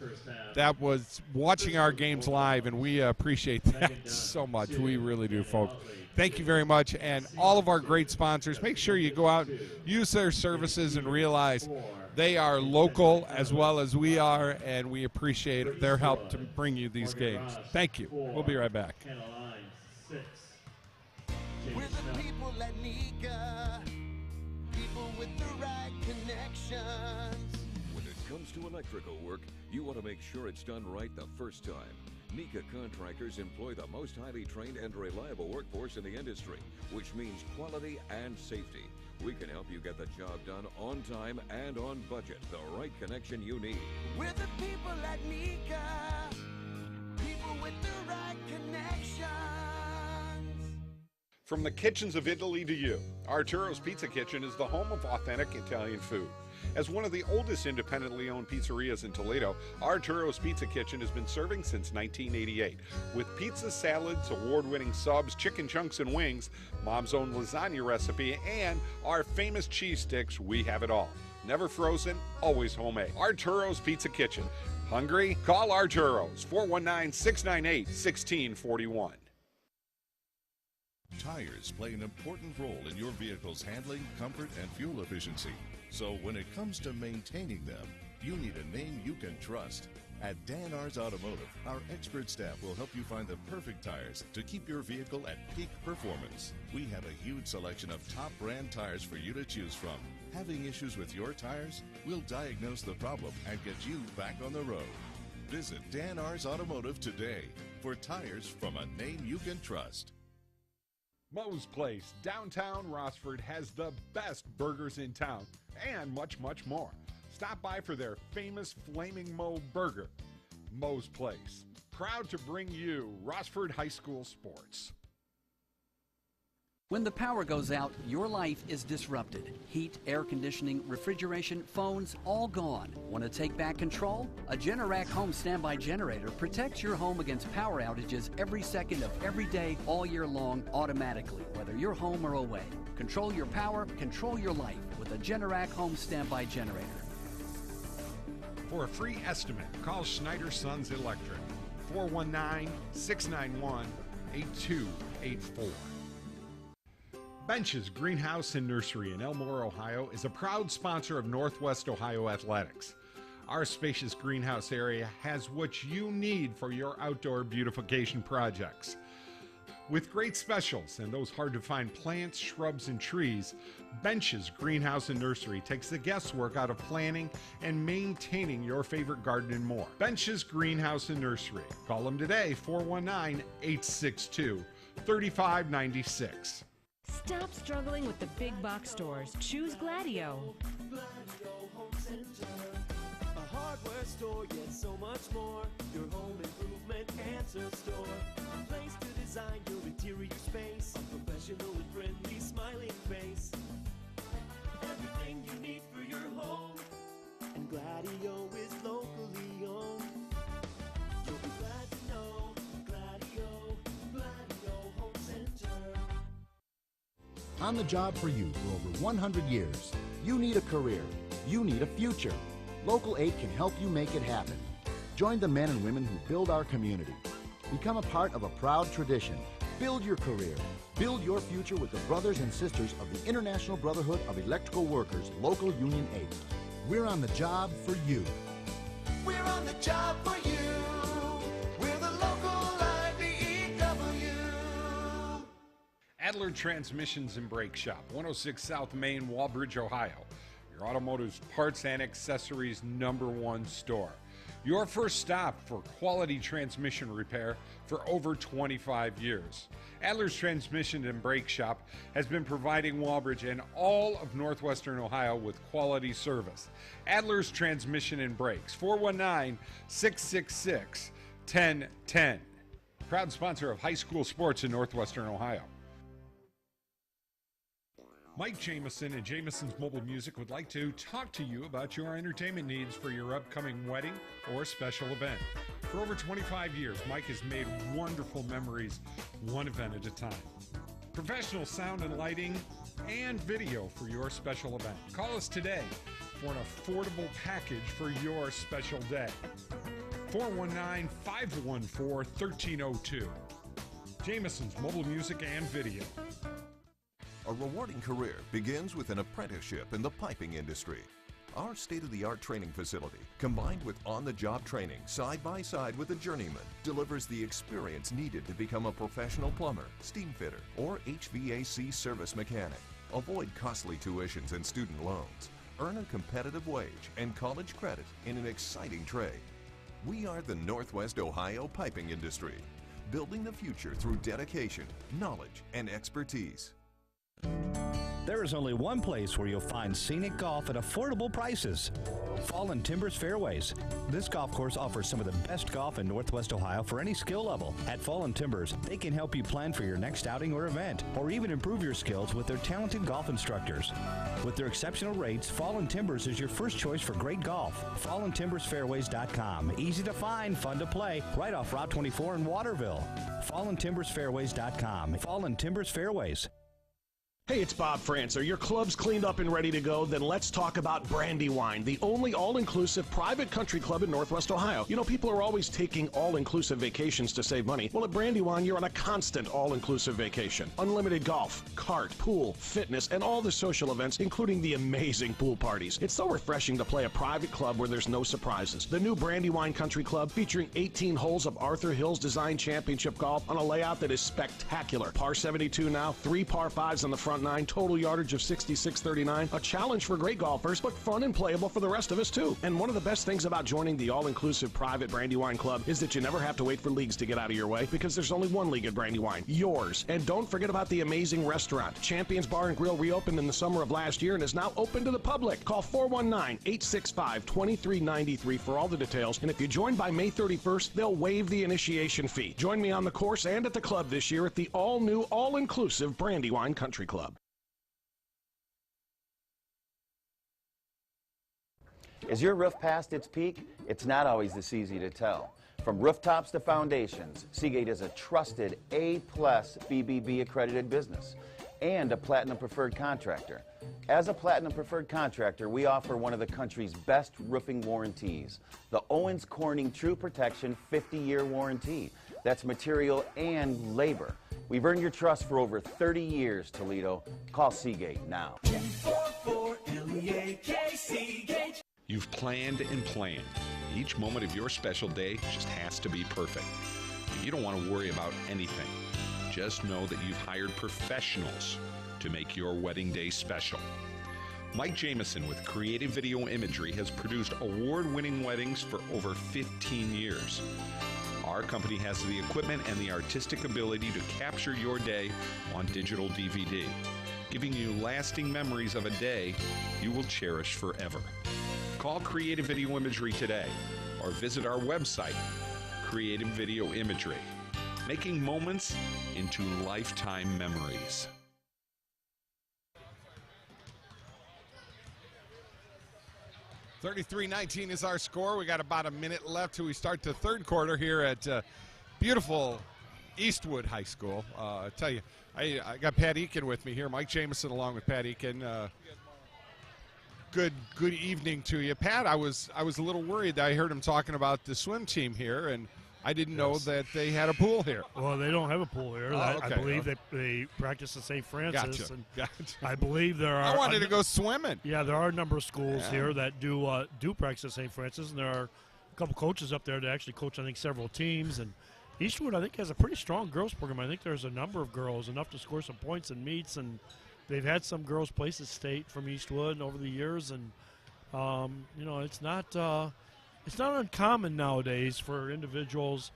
that was watching our games live, and we appreciate that so much. We really do, folks. Thank you very much. And all of our great sponsors, make sure you go out, use their services, and realize they are local as well as we are, and we appreciate their help to bring you these games. Thank you. We'll be right back. We're the people at Nika, people with the right connections. When it comes to electrical work, you want to make sure it's done right the first time. Nika contractors employ the most highly trained and reliable workforce in the industry, which means quality and safety. We can help you get the job done on time and on budget, the right connection you need. We're the people at Nika, people with the right connections. From the kitchens of Italy to you, Arturo's Pizza Kitchen is the home of authentic Italian food. As one of the oldest independently owned pizzerias in Toledo, Arturo's Pizza Kitchen has been serving since 1988. With pizza, salads, award-winning subs, chicken chunks and wings, Mom's own lasagna recipe, and our famous cheese sticks, we have it all. Never frozen, always homemade. Arturo's Pizza Kitchen. Hungry? Call Arturo's, 419-698-1641. Tires play an important role in your vehicle's handling, comfort, and fuel efficiency. So when it comes to maintaining them, you need a name you can trust. At Dan Ars Automotive, our expert staff will help you find the perfect tires to keep your vehicle at peak performance. We have a huge selection of top brand tires for you to choose from. Having issues with your tires? We'll diagnose the problem and get you back on the road. Visit Dan Ars Automotive today for tires from a name you can trust. Moe's Place, downtown Rossford, has the best burgers in town and much, much more. Stop by for their famous Flaming Moe burger. Moe's Place, proud to bring you Rossford High School sports. When the power goes out, your life is disrupted. Heat, air conditioning, refrigeration, phones, all gone. Want to take back control? A Generac home standby generator protects your home against power outages every second of every day, all year long, automatically, whether you're home or away. Control your power, control your life with a Generac home standby generator. For a free estimate, call Schneider Sons Electric, 419-691-8284. Bench's Greenhouse and Nursery in Elmore, Ohio is a proud sponsor of Northwest Ohio Athletics. Our spacious greenhouse area has what you need for your outdoor beautification projects. With great specials and those hard-to-find plants, shrubs, and trees, Bench's Greenhouse and Nursery takes the guesswork out of planning and maintaining your favorite garden and more. Bench's Greenhouse and Nursery. Call them today, 419-862-3596. Stop struggling with the big box stores. Choose Gladio. A hardware store, yet so much more. Your home improvement answer store. A place to design your interior space. A professional and friendly smiling face. Everything you need for your home. And Gladio is locally owned. You'll be glad to know Gladio Home Center. On the job for you for over 100 years. You need a career. You need a future. Local 8 can help you make it happen. Join the men and women who build our community. Become a part of a proud tradition. Build your career. Build your future with the brothers and sisters of the International Brotherhood of Electrical Workers, Local Union 8. We're on the job for you. We're on the job for you. We're the local IBEW. Adler Transmissions and Brake Shop, 106 South Main, Walbridge, Ohio. Your automotive parts and accessories #1 store. Your first stop for quality transmission repair for over 25 years. Adler's Transmission and Brake Shop has been providing Walbridge and all of northwestern Ohio with quality service. Adler's Transmission and Brakes, 419-666-1010. Proud sponsor of high school sports in northwestern Ohio. Mike Jameson and Jameson's Mobile Music would like to talk to you about your entertainment needs for your upcoming wedding or special event. For over 25 years, Mike has made wonderful memories, one event at a time. Professional sound and lighting and video for your special event. Call us today for an affordable package for your special day. 419-514-1302. Jameson's Mobile Music and Video. A rewarding career begins with an apprenticeship in the piping industry. Our state-of-the-art training facility, combined with on-the-job training side by side with a journeyman, delivers the experience needed to become a professional plumber, steam fitter, or HVAC service mechanic. Avoid costly tuitions and student loans. Earn a competitive wage and college credit in an exciting trade. We are the Northwest Ohio piping industry, building the future through dedication, knowledge, and expertise. There is only one place where you'll find scenic golf at affordable prices. Fallen Timbers Fairways. This golf course offers some of the best golf in Northwest Ohio for any skill level. At Fallen Timbers, they can help you plan for your next outing or event, or even improve your skills with their talented golf instructors. With their exceptional rates, Fallen Timbers is your first choice for great golf. FallenTimbersFairways.com. Easy to find, fun to play, right off Route 24 in Waterville. FallenTimbersFairways.com. Fallen Timbers Fairways. Hey, it's Bob Francer. Your club's cleaned up and ready to go? Then let's talk about Brandywine, the only all-inclusive private country club in Northwest Ohio. You know, people are always taking all-inclusive vacations to save money. Well, at Brandywine, you're on a constant all-inclusive vacation. Unlimited golf, kart, pool, fitness, and all the social events, including the amazing pool parties. It's so refreshing to play a private club where there's no surprises. The new Brandywine Country Club, featuring 18 holes of Arthur Hills Design Championship golf on a layout that is spectacular. Par 72 now, 3 par 5s on the front 9, total yardage of 66.39. A challenge for great golfers, but fun and playable for the rest of us too. And one of the best things about joining the all-inclusive private Brandywine Club is that you never have to wait for leagues to get out of your way, because there's only one league at Brandywine, yours. And don't forget about the amazing restaurant. Champions Bar and Grill reopened in the summer of last year and is now open to the public. Call 419-865-2393 for all the details. And if you join by May 31st, they'll waive the initiation fee. Join me on the course and at the club this year at the all-new, all-inclusive Brandywine Country Club. Is your roof past its peak? It's not always this easy to tell. From rooftops to foundations, Seagate is a trusted A+ BBB accredited business and a Platinum Preferred contractor. As a Platinum Preferred contractor, we offer one of the country's best roofing warranties, the Owens Corning True Protection 50-year warranty. That's material and labor. We've earned your trust for over 30 years, Toledo. Call Seagate now. Seagate. You've planned and planned. Each moment of your special day just has to be perfect. You don't want to worry about anything. just know that you've hired professionals to make your wedding day special. Mike Jameson with Creative Video Imagery has produced award-winning weddings for over 15 years. Our company has the equipment and the artistic ability to capture your day on digital DVD, giving you lasting memories of a day you will cherish forever. Call Creative Video Imagery today or visit our website, Creative Video Imagery, making moments into lifetime memories. 33-19 is our score. We got about a minute left till we start the third quarter here at beautiful Eastwood High School. I tell you, I got Pat Eakin with me here. Mike Jameson along with Pat Eakin. Good evening to you, Pat. I was a little worried that I heard him talking about the swim team here, and I didn't know that they had a pool here. Well, they don't have a pool here. Oh, okay. I believe they practice at St. Francis. Gotcha. And Gotcha. I believe there are. I wanted to go swimming. Yeah, there are a number of schools here that do practice at St. Francis, and there are a couple coaches up there that actually coach, I think, several teams. And Eastwood, I think, has a pretty strong girls program. I think there's a number of girls, enough to score some points in meets, and they've had some girls place at state from Eastwood over the years. And it's not uncommon nowadays for individuals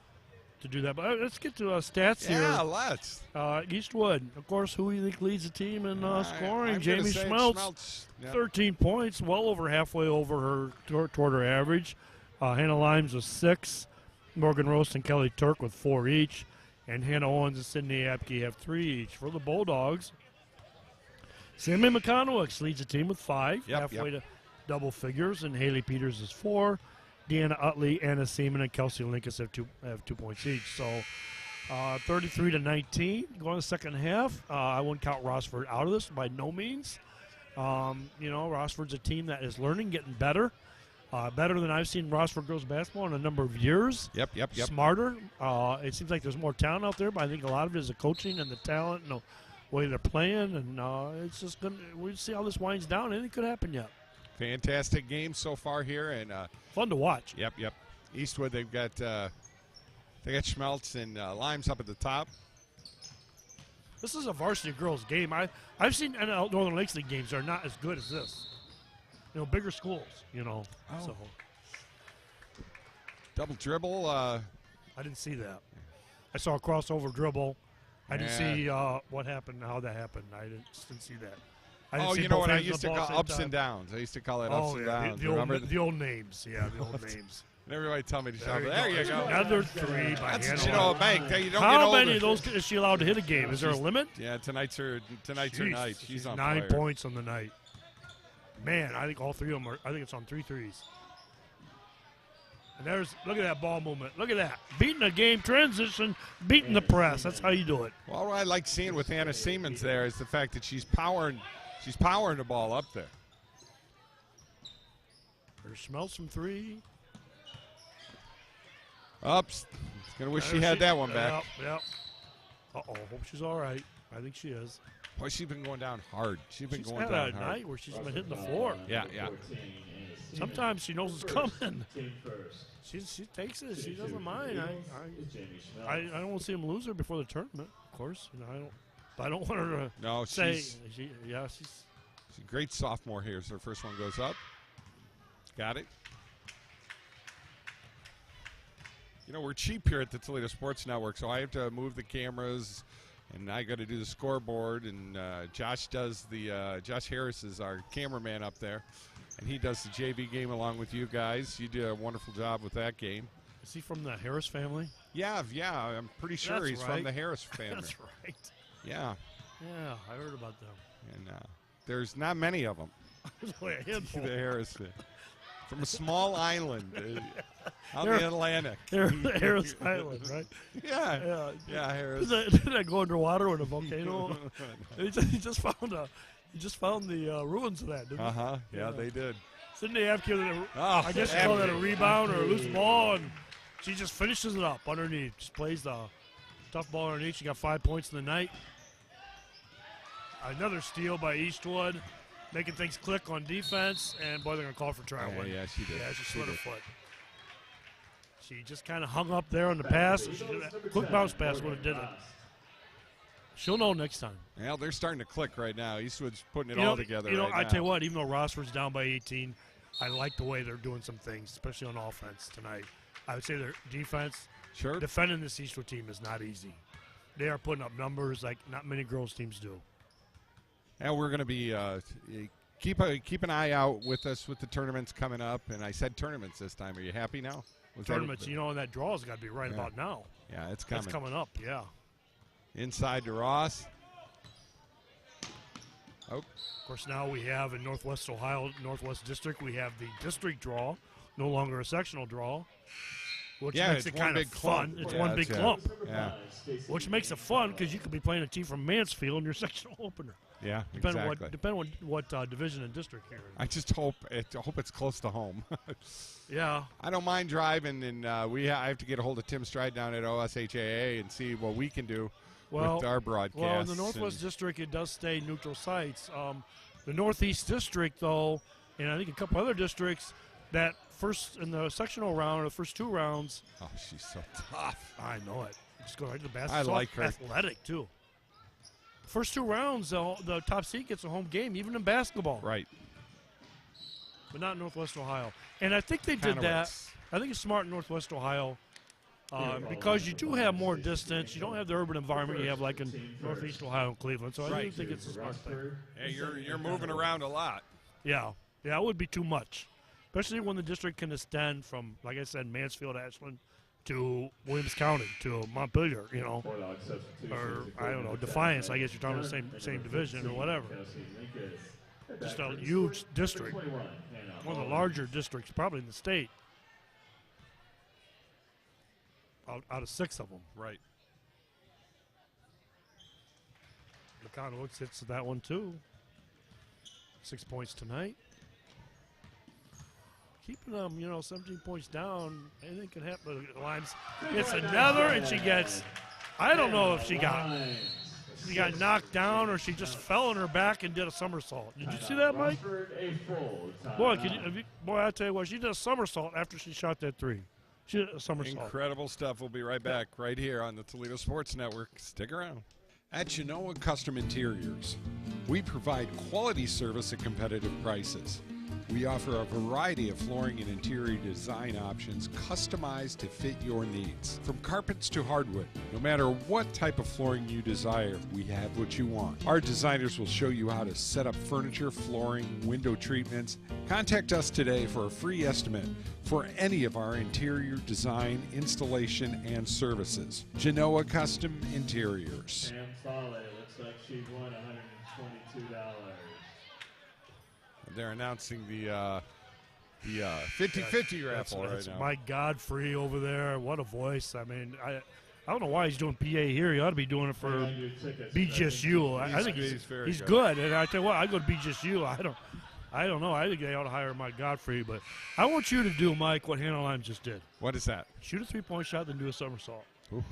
to do that. But let's get to stats here. Yeah, let's. Eastwood, of course, who you think leads the team in scoring? I'm Jamie Schmeltz, Yep. 13 points, well over halfway over her toward her average. Hannah Limes with 6. Morgan Roast and Kelly Turk with 4 each. And Hannah Owens and Sydney Apke have 3 each. For the Bulldogs, Sammy McConowicz leads the team with 5, halfway to double figures, and Haley Peters is 4. Deanna Utley, Anna Seaman, and Kelsey Linkus have 2 points each. So 33-19 going to the second half. I wouldn't count Rossford out of this by no means. Rossford's a team that is learning, getting better. Better than I've seen Rossford girls basketball in a number of years. Yep. Smarter. It seems like there's more talent out there, but I think a lot of it is the coaching and the talent and the way they're playing. And it's just going to – we'll see how this winds down. Anything could happen yet. Fantastic game so far here, and fun to watch. Yep. Eastwood, they got Schmeltz and Limes up at the top. This is a varsity girls game. I've seen Northern Lakes League games that are not as good as this. Bigger schools. So double dribble. I didn't see that. I saw a crossover dribble. I didn't see what happened, how that happened. I didn't see that. You know what I used to call ups and downs. I used to call it ups and downs. The old names. Yeah, the old names. And everybody tell me to shove it. There you go. Another 3 by That's Hannah. a bank. You don't How get older. many of those is she allowed to hit a game? Is there a limit? Yeah, tonight's her night. She's on 9 fire. points on the night. Man, I think all 3 of them are. I think it's on 3 threes. And look at that ball movement. Look at that. Beating a game transition, beating the press. That's how you do it. Well, what I like seeing with Anna Siemens there is the fact that she's powering the ball up there. There's Schmeltz from 3. Ups. Gonna wish she had that one back. Yep. Uh-oh. Hope she's all right. I think she is. Boy, she's been going down hard. She's had a night where she's been hitting the floor. Yeah. Sometimes she knows it's coming. She takes it. She doesn't mind. I don't want to see him lose her before the tournament, of course. I don't want her to say. She's a great sophomore here. So her first one goes up. Got it. We're cheap here at the Toledo Sports Network, so I have to move the cameras, and I got to do the scoreboard. And Josh Harris is our cameraman up there, and he does the JV game along with you guys. You did a wonderful job with that game. Is he from the Harris family? Yeah. I'm pretty sure he's from the Harris family. That's right. Yeah. Yeah, I heard about them. And there's not many of them. The Harris family. From a small island on the Atlantic. Harris Island, right? Yeah, Harris. Didn't that go underwater with a volcano? He just found the ruins of that, didn't he? Yeah, they did. Sydney Apke, I guess you call that a rebound or a loose ball, and she just finishes it up underneath. Just plays the tough ball underneath. She got 5 points in the night. Another steal by Eastwood. Making things click on defense, and boy, they're going to call for try one. Yeah, she did. Yeah, she slid her foot. She just kind of hung up there on the pass. Quick bounce pass would have did it. She'll know next time. Well, they're starting to click right now. Eastwood's putting it all together right I now. tell you what, even though Rossford's down by 18, I like the way they're doing some things, especially on offense tonight. I would say their defense, defending this Eastwood team is not easy. They are putting up numbers like not many girls teams do. And we're going to be keep an eye out with us with the tournaments coming up. And I said tournaments this time. Are you happy now? Tournaments, that draw's got to be right about now. Yeah, it's coming. It's coming up, yeah. Inside to Ross. Oh. Of course, now we have in Northwest Ohio, Northwest District, we have the district draw, no longer a sectional draw, which makes it kind of fun. It's one big clump. Yeah. Which makes it fun because you could be playing a team from Mansfield in your sectional opener. Yeah, Depending on what division and district you're in. I just hope it's close to home. Yeah. I don't mind driving, and I have to get a hold of Tim Stride down at OSHAA and see what we can do with our broadcast. Well, in the Northwest District, it does stay neutral sites. The Northeast District, though, and I think a couple other districts, that first in the sectional round or the first 2 rounds. Oh, she's so tough. I know it. Just go right to the basket. I like her. Athletic, too. First 2 rounds, the top seed gets a home game, even in basketball. Right. But not in Northwest Ohio. And I think they did that. I think it's smart in Northwest Ohio because you do have more distance. You don't have the urban environment you have like in Northeast Ohio and Cleveland. So I do think it's a smart thing. Hey, you're moving around a lot. Yeah. Yeah, it would be too much. Especially when the district can extend from, like I said, Mansfield, Ashland, to Williams County, to Montpelier, or, I don't know, Defiance. I guess you're talking about the same division or whatever. Just a huge district. One of the larger districts probably in the state. Out of 6 of them. Right. McConnell hits that one, too. 6 points tonight. Keeping them, 17 points down, anything can happen. Limes gets another, and she gets, I don't know if she got knocked down or she just fell on her back and did a somersault. Did you see that, Mike? Boy, I tell you what, she did a somersault after she shot that 3. She did a somersault. Incredible stuff. We'll be right back right here on the Toledo Sports Network. Stick around. At Genoa Custom Interiors, we provide quality service at competitive prices. We offer a variety of flooring and interior design options customized to fit your needs. From carpets to hardwood, no matter what type of flooring you desire, we have what you want. Our designers will show you how to set up furniture, flooring, window treatments. Contact us today for a free estimate for any of our interior design, installation, and services. Genoa Custom Interiors. Sam Foley looks like she won $122. They're announcing the 50-50 raffle right now. Mike Godfrey over there. What a voice. I mean, I don't know why he's doing PA here. He ought to be doing it for BGSU. I think he's good. And I tell you what, I go to BGSU. I don't know. I think they ought to hire Mike Godfrey. But I want you to do, Mike, what Hannah Limes just did. What is that? Shoot a 3-point shot, then do a somersault. Ooh.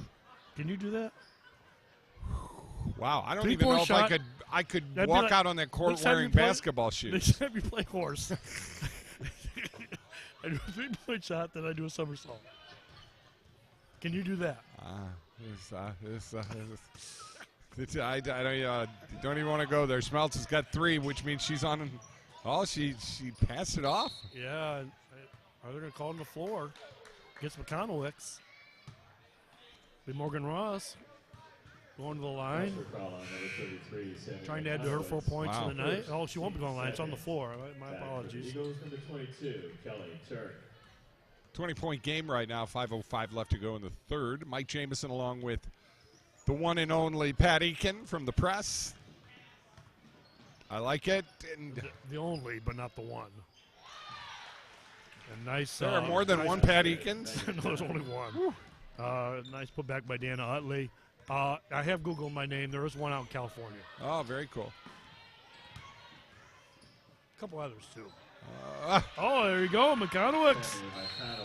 Can you do that? Wow, I don't even know if I could walk out on that court wearing basketball shoes. Next time you play horse, I do a 3-point shot, then I do a somersault. Can you do that? I don't even want to go there. Smeltz has got 3, which means she's on. Oh, she passed it off. Yeah, are they going to call on the floor against McConnellwicks? Be Morgan Ross. Going to the line. Trying to add to her 4 points in the night. Oh, she won't be going to the line. It's on the floor. My apologies. Eagles number 22, Kelly Turk. 20-point game right now. 5:05 left to go in the third. Mike Jamison along with the one and only Pat Eakin from the press. I like it. And the only, but not the one. And nice. There are more than one Pat Eakins? No, there's only one. Nice putback by Dana Utley. I have Googled my name. There is one out in California. Oh, very cool. A couple others, too. Oh, there you go. McConnellwicks.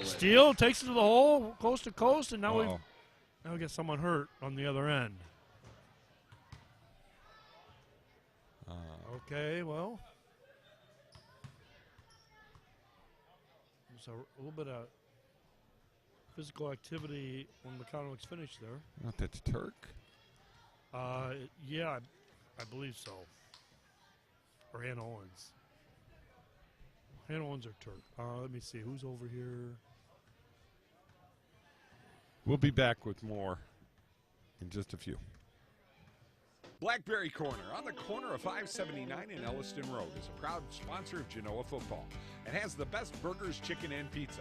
Steele takes it to the hole, coast to coast, and now we get someone hurt on the other end. Okay, well. There's a little bit of physical activity when McConnellwicks finished there. Not that's Turk. Yeah, I believe so. Or Hannah Owens. Hannah Owens or Turk. Let me see. Who's over here? We'll be back with more in just a few. Blackberry Corner, on the corner of 579 and Elliston Road, is a proud sponsor of Genoa football and has the best burgers, chicken, and pizza.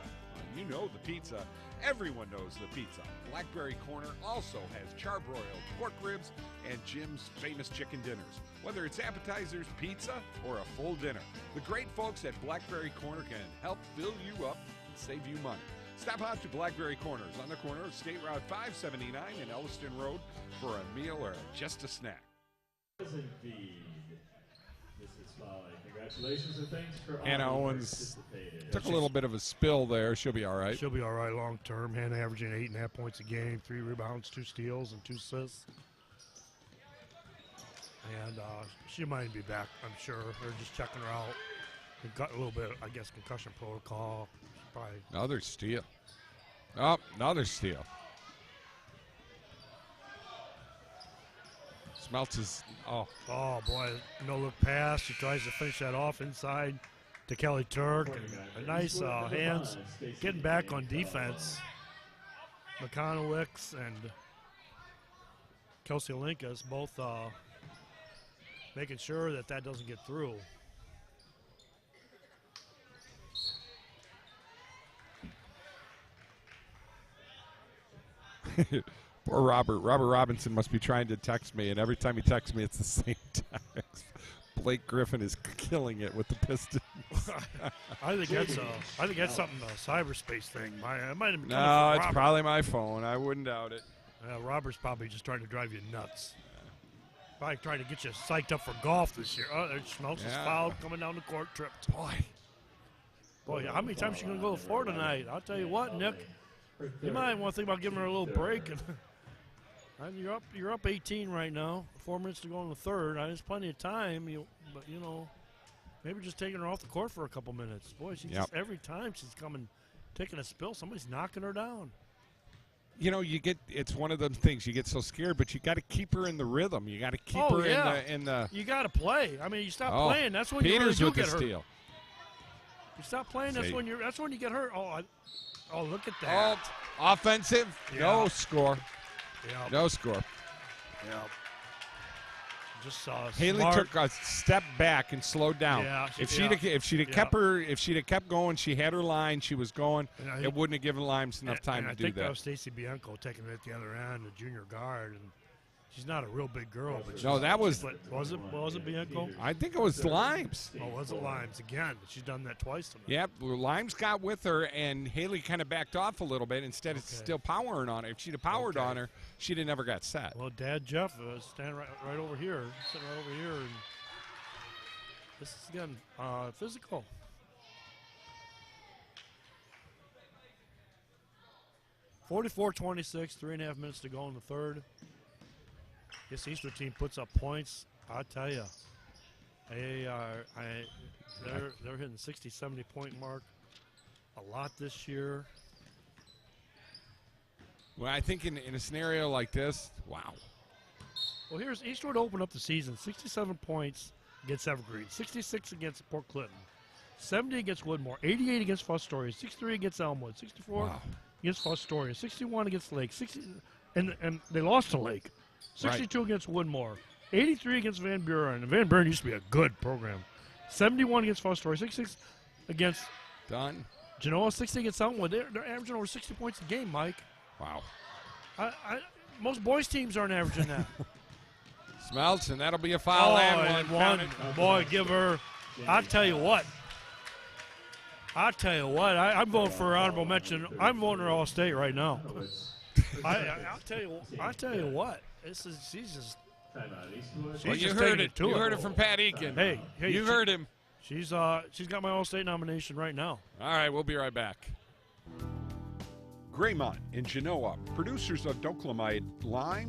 You know the pizza. Everyone knows the pizza. Blackberry Corner also has charbroiled pork ribs and Jim's famous chicken dinners. Whether it's appetizers, pizza, or a full dinner, the great folks at Blackberry Corner can help fill you up and save you money. Stop out to Blackberry Corners on the corner of State Route 579 and Elliston Road for a meal or just a snack. Indeed. Mrs. Smalley, congratulations and thanks for all Hannah who Owens participated. took a little bit of a spill there. She'll be all right. She'll be all right long term. Hannah averaging 8.5 points a game, 3 rebounds, 2 steals, and 2 assists. And she might be back, I'm sure. They're just checking her out. They've got a little bit, I guess, concussion protocol. Probably. Another steal. Oh, another steal. Smelts is, oh boy, no look pass. She tries to finish that off inside to Kelly Turk. And a nice hands getting back on defense. McConaughey's and Kelsey Linkus both making sure that doesn't get through. Poor Robert. Robert Robinson must be trying to text me, and every time he texts me, it's the same text. Blake Griffin is killing it with the Pistons. I think that's something cyberspace thing. It might have been no, it's Robert. probably my phone. I wouldn't doubt it. Robert's probably just trying to drive you nuts. Probably trying to get you psyched up for golf this year. Oh, there's Schmelz is fouled coming down the court, tripped. Boy, how many times is she going to go to the floor tonight? I'll tell you what, Nick. You might want to think about giving her a little break. You're up 18 right now. 4 minutes to go in the third. There's plenty of time, but maybe just taking her off the court for a couple minutes. Boy, just every time she's taking a spill, somebody's knocking her down. It's one of those things. You get so scared, but you got to keep her in the rhythm. You got to keep her in the. You got to play. I mean, you stop playing. That's when you really do get hurt. Steal. You stop playing. That's when you get hurt. Oh, look at that. Oh, offensive. Yeah. No score. Yep. No score. Yep. Just Haley took a step back and slowed down. Yeah, if she'd have kept going, she had her line, she was going. It wouldn't have given Limes enough time to do that. I think that was Stacy Bianco taking it at the other end, the junior guard, and she's not a real big girl. But was it Bianco? I think it was Limes. Oh, was it Limes again? She's done that twice tonight. Yep, Limes got with her, and Haley kind of backed off a little bit instead of still powering on her. If she'd have powered on her, she'd have never got set. Well, Dad Jeff standing right over here, sitting right over here, and this is again physical. (44-26), 3.5 minutes to go in the third. This Eastwood team puts up points. I tell you, they're hitting 60, 70 point mark a lot this year. Well, I think in a scenario like this, wow. Well, here's Eastwood opened up the season 67 points against Evergreen, 66 against Port Clinton, 70 against Woodmore, 88 against Fostoria, 63 against Elmwood, 64 against Fostoria, 61 against Lake, 60, and they lost to Lake. 62 against Woodmore, 83 against Van Buren. Van Buren used to be a good program. 71 against Fostoria, 66 against Genoa, 60 against Elmwood. They're averaging over 60 points a game, Mike. Wow. Most boys' teams aren't averaging that. Smelts, and that'll be a foul and one. Boy, give her. I'll tell you what. I'm voting for honorable mention. I'm voting her All-State right now. I'll tell you what. She's just. You heard it. You heard it from Pat Eakin. Hey, you heard him. She's got my All-State nomination right now. All right, we'll be right back. Graymont in Genoa, producers of Doclamide lime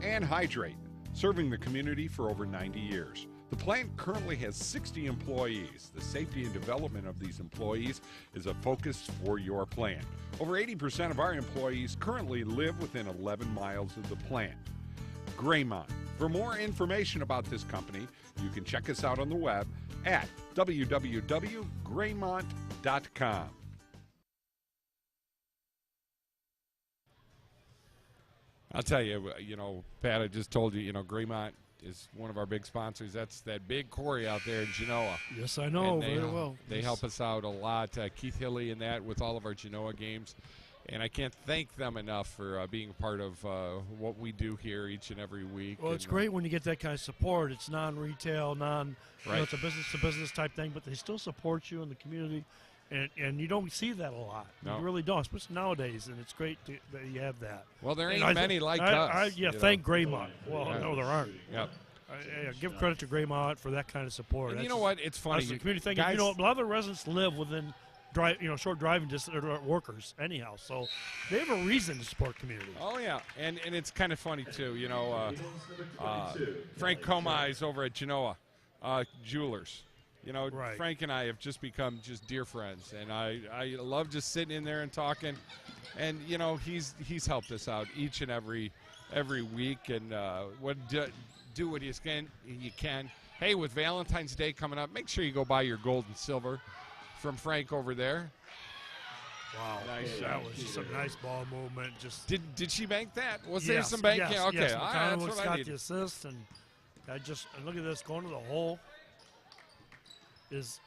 and hydrate, serving the community for over 90 years. The plant currently has 60 employees. The safety and development of these employees is a focus for your plant. Over 80% of our employees currently live within 11 miles of the plant. Graymont. For more information about this company, you can check us out on the web at www.graymont.com. I'll tell you, Pat, I just told you, Graymont is one of our big sponsors. That's that big quarry out there in Genoa. Yes, I know They, very well. They help us out a lot. Keith Hilly and that with all of our Genoa games. And I can't thank them enough for being a part of what we do here each and every week. Well, it's great when you get that kind of support. It's non-retail, Right. it's a business-to-business type thing, but they still support you in the community, and you don't see that a lot. No. You really don't, especially nowadays, and it's great that you have that. Well, there And ain't many like us. Thank Graymont. Well, Yeah. no, there aren't. Yep. Give credit to Graymont for that kind of support. And you know what? It's funny. That's the community thing. Guys, A lot of the residents live within short driving distance, workers anyhow, so they have a reason to support community. Oh yeah, and it's kind of funny too. Frank Comey's over at Genoa Jewelers. Right. Frank and I have just become dear friends, and I love just sitting in there and talking. And he's helped us out each and every week, and do what you can. Hey, with Valentine's Day coming up, make sure you go buy your gold and silver from Frank over there. Wow, Nice. that was just a nice ball movement. Just did she bank that? Was there some banking? Yes, Okay, yes. all right, that's McConnell what I got need. the assist, and and look at this going to the hole. Is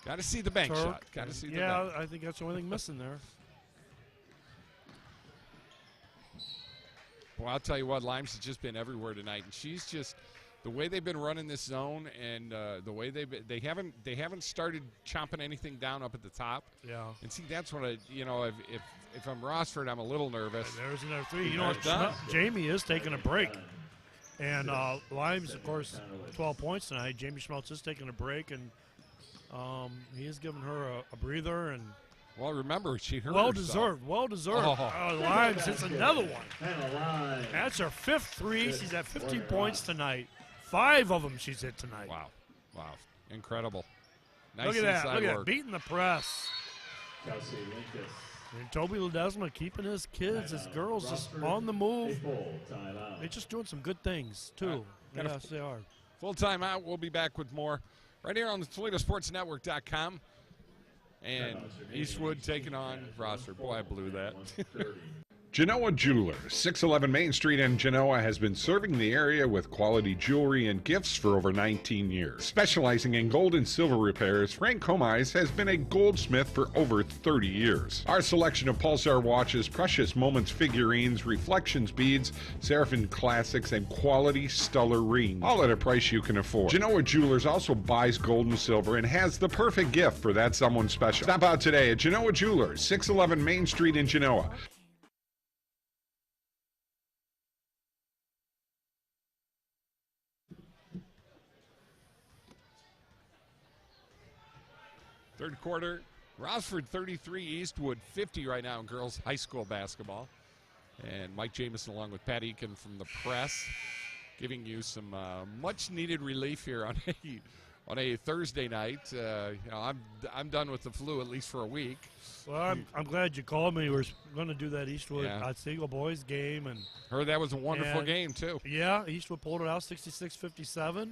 got to see the bank Turk, shot. Got to see the yeah, bank. I think that's the only thing missing there. Well, I'll tell you what, Limes has just been everywhere tonight, and she's just the way they've been running this zone, and the way they haven't started chomping anything down up at the top. Yeah. And see, that's what if I'm Rossford, I'm a little nervous. And there's another three. Jamie is taking a break, and Limes, of course, 12 points tonight. Jamie Schmeltz is taking a break, and he is giving her a breather and. Well, remember, she hurt Well herself. deserved. Limes hits another one. That's her fifth three. She's at 15 points tonight. 5 of them she's hit tonight. Wow, incredible. Nice Look at that. inside Look at work. that. Beating the press. And Toby Ledesma keeping his kids, his girls just on the move. They're just doing some good things, too. Yes, they are. Full time out. We'll be back with more right here on the ToledoSportsNetwork.com. And Eastwood taking on Rossford. Boy, I blew that. Genoa Jewelers, 611 Main Street in Genoa, has been serving the area with quality jewelry and gifts for over 19 years. Specializing in gold and silver repairs, Frank Comey's has been a goldsmith for over 30 years. Our selection of Pulsar watches, Precious Moments figurines, Reflections beads, Seraphim classics, and quality Stellar rings, all at a price you can afford. Genoa Jewelers also buys gold and silver and has the perfect gift for that someone special. Stop out today at Genoa Jewelers, 611 Main Street in Genoa. Third quarter, Rossford 33, Eastwood 50 right now in girls high school basketball. And Mike Jamison along with Pat Eakin from the press giving you some much-needed relief here on a Thursday night. I'm done with the flu at least for a week. Well, I'm glad you called me. We're going to do that Eastwood Otsego boys game. And heard that was a wonderful game, too. Yeah, Eastwood pulled it out 66-57.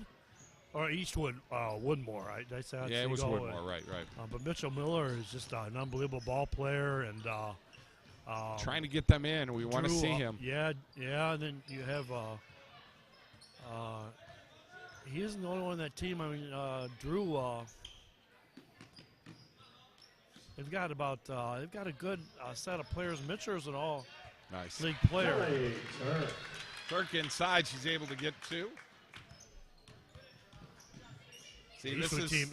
Or Eastwood, Woodmore. Right? Did I say yeah, it was Otsego? Woodmore, right. But Mitchell Miller is just an unbelievable ball player. And trying to get them in. We want to see him. Yeah, and then you have he isn't the only one on that team. I mean, Drew. They've got a good set of players. Mitchell's an all nice league player. Turk inside. She's able to get 2. See, this Eastwood team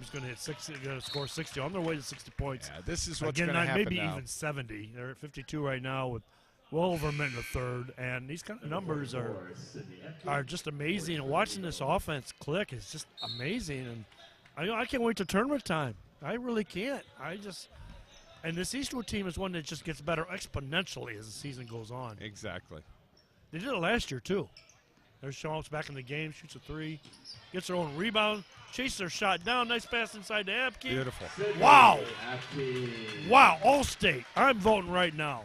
is going to hit 60. Going to score 60 on their way to 60 points. Yeah, this is what's going to happen maybe now. Even 70. They're at 52 right now with well over a minute in the third, and these kind of numbers are just amazing. And watching this offense click is just amazing. And I can't wait to tournament time. I really can't. And this Eastwood team is one that just gets better exponentially as the season goes on. Exactly. They did it last year too. There's Schmaltz back in the game, shoots a 3, gets their own rebound, chases their shot down, nice pass inside to Apke. Beautiful. Wow. Wow, All-State. I'm voting right now.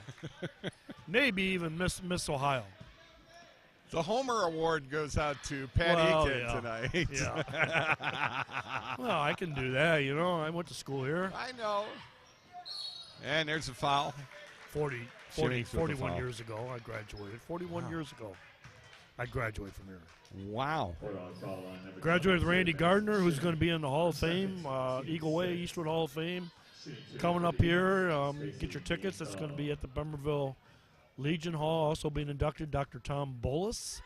Maybe even Miss Ohio. The Homer Award goes out to Pat Eakin tonight. Yeah. Well, I can do that, you know. I went to school here. I know. And there's a foul. 41 years ago, I graduated. 41 years ago, I graduated from here. Wow. Graduated with Randy Gardner, who's going to be in the Hall of Fame, Eagle Way, Eastwood Hall of Fame. Coming up here, get your tickets. That's going to be at the Bemberville Legion Hall. Also being inducted, Dr. Tom Bolus.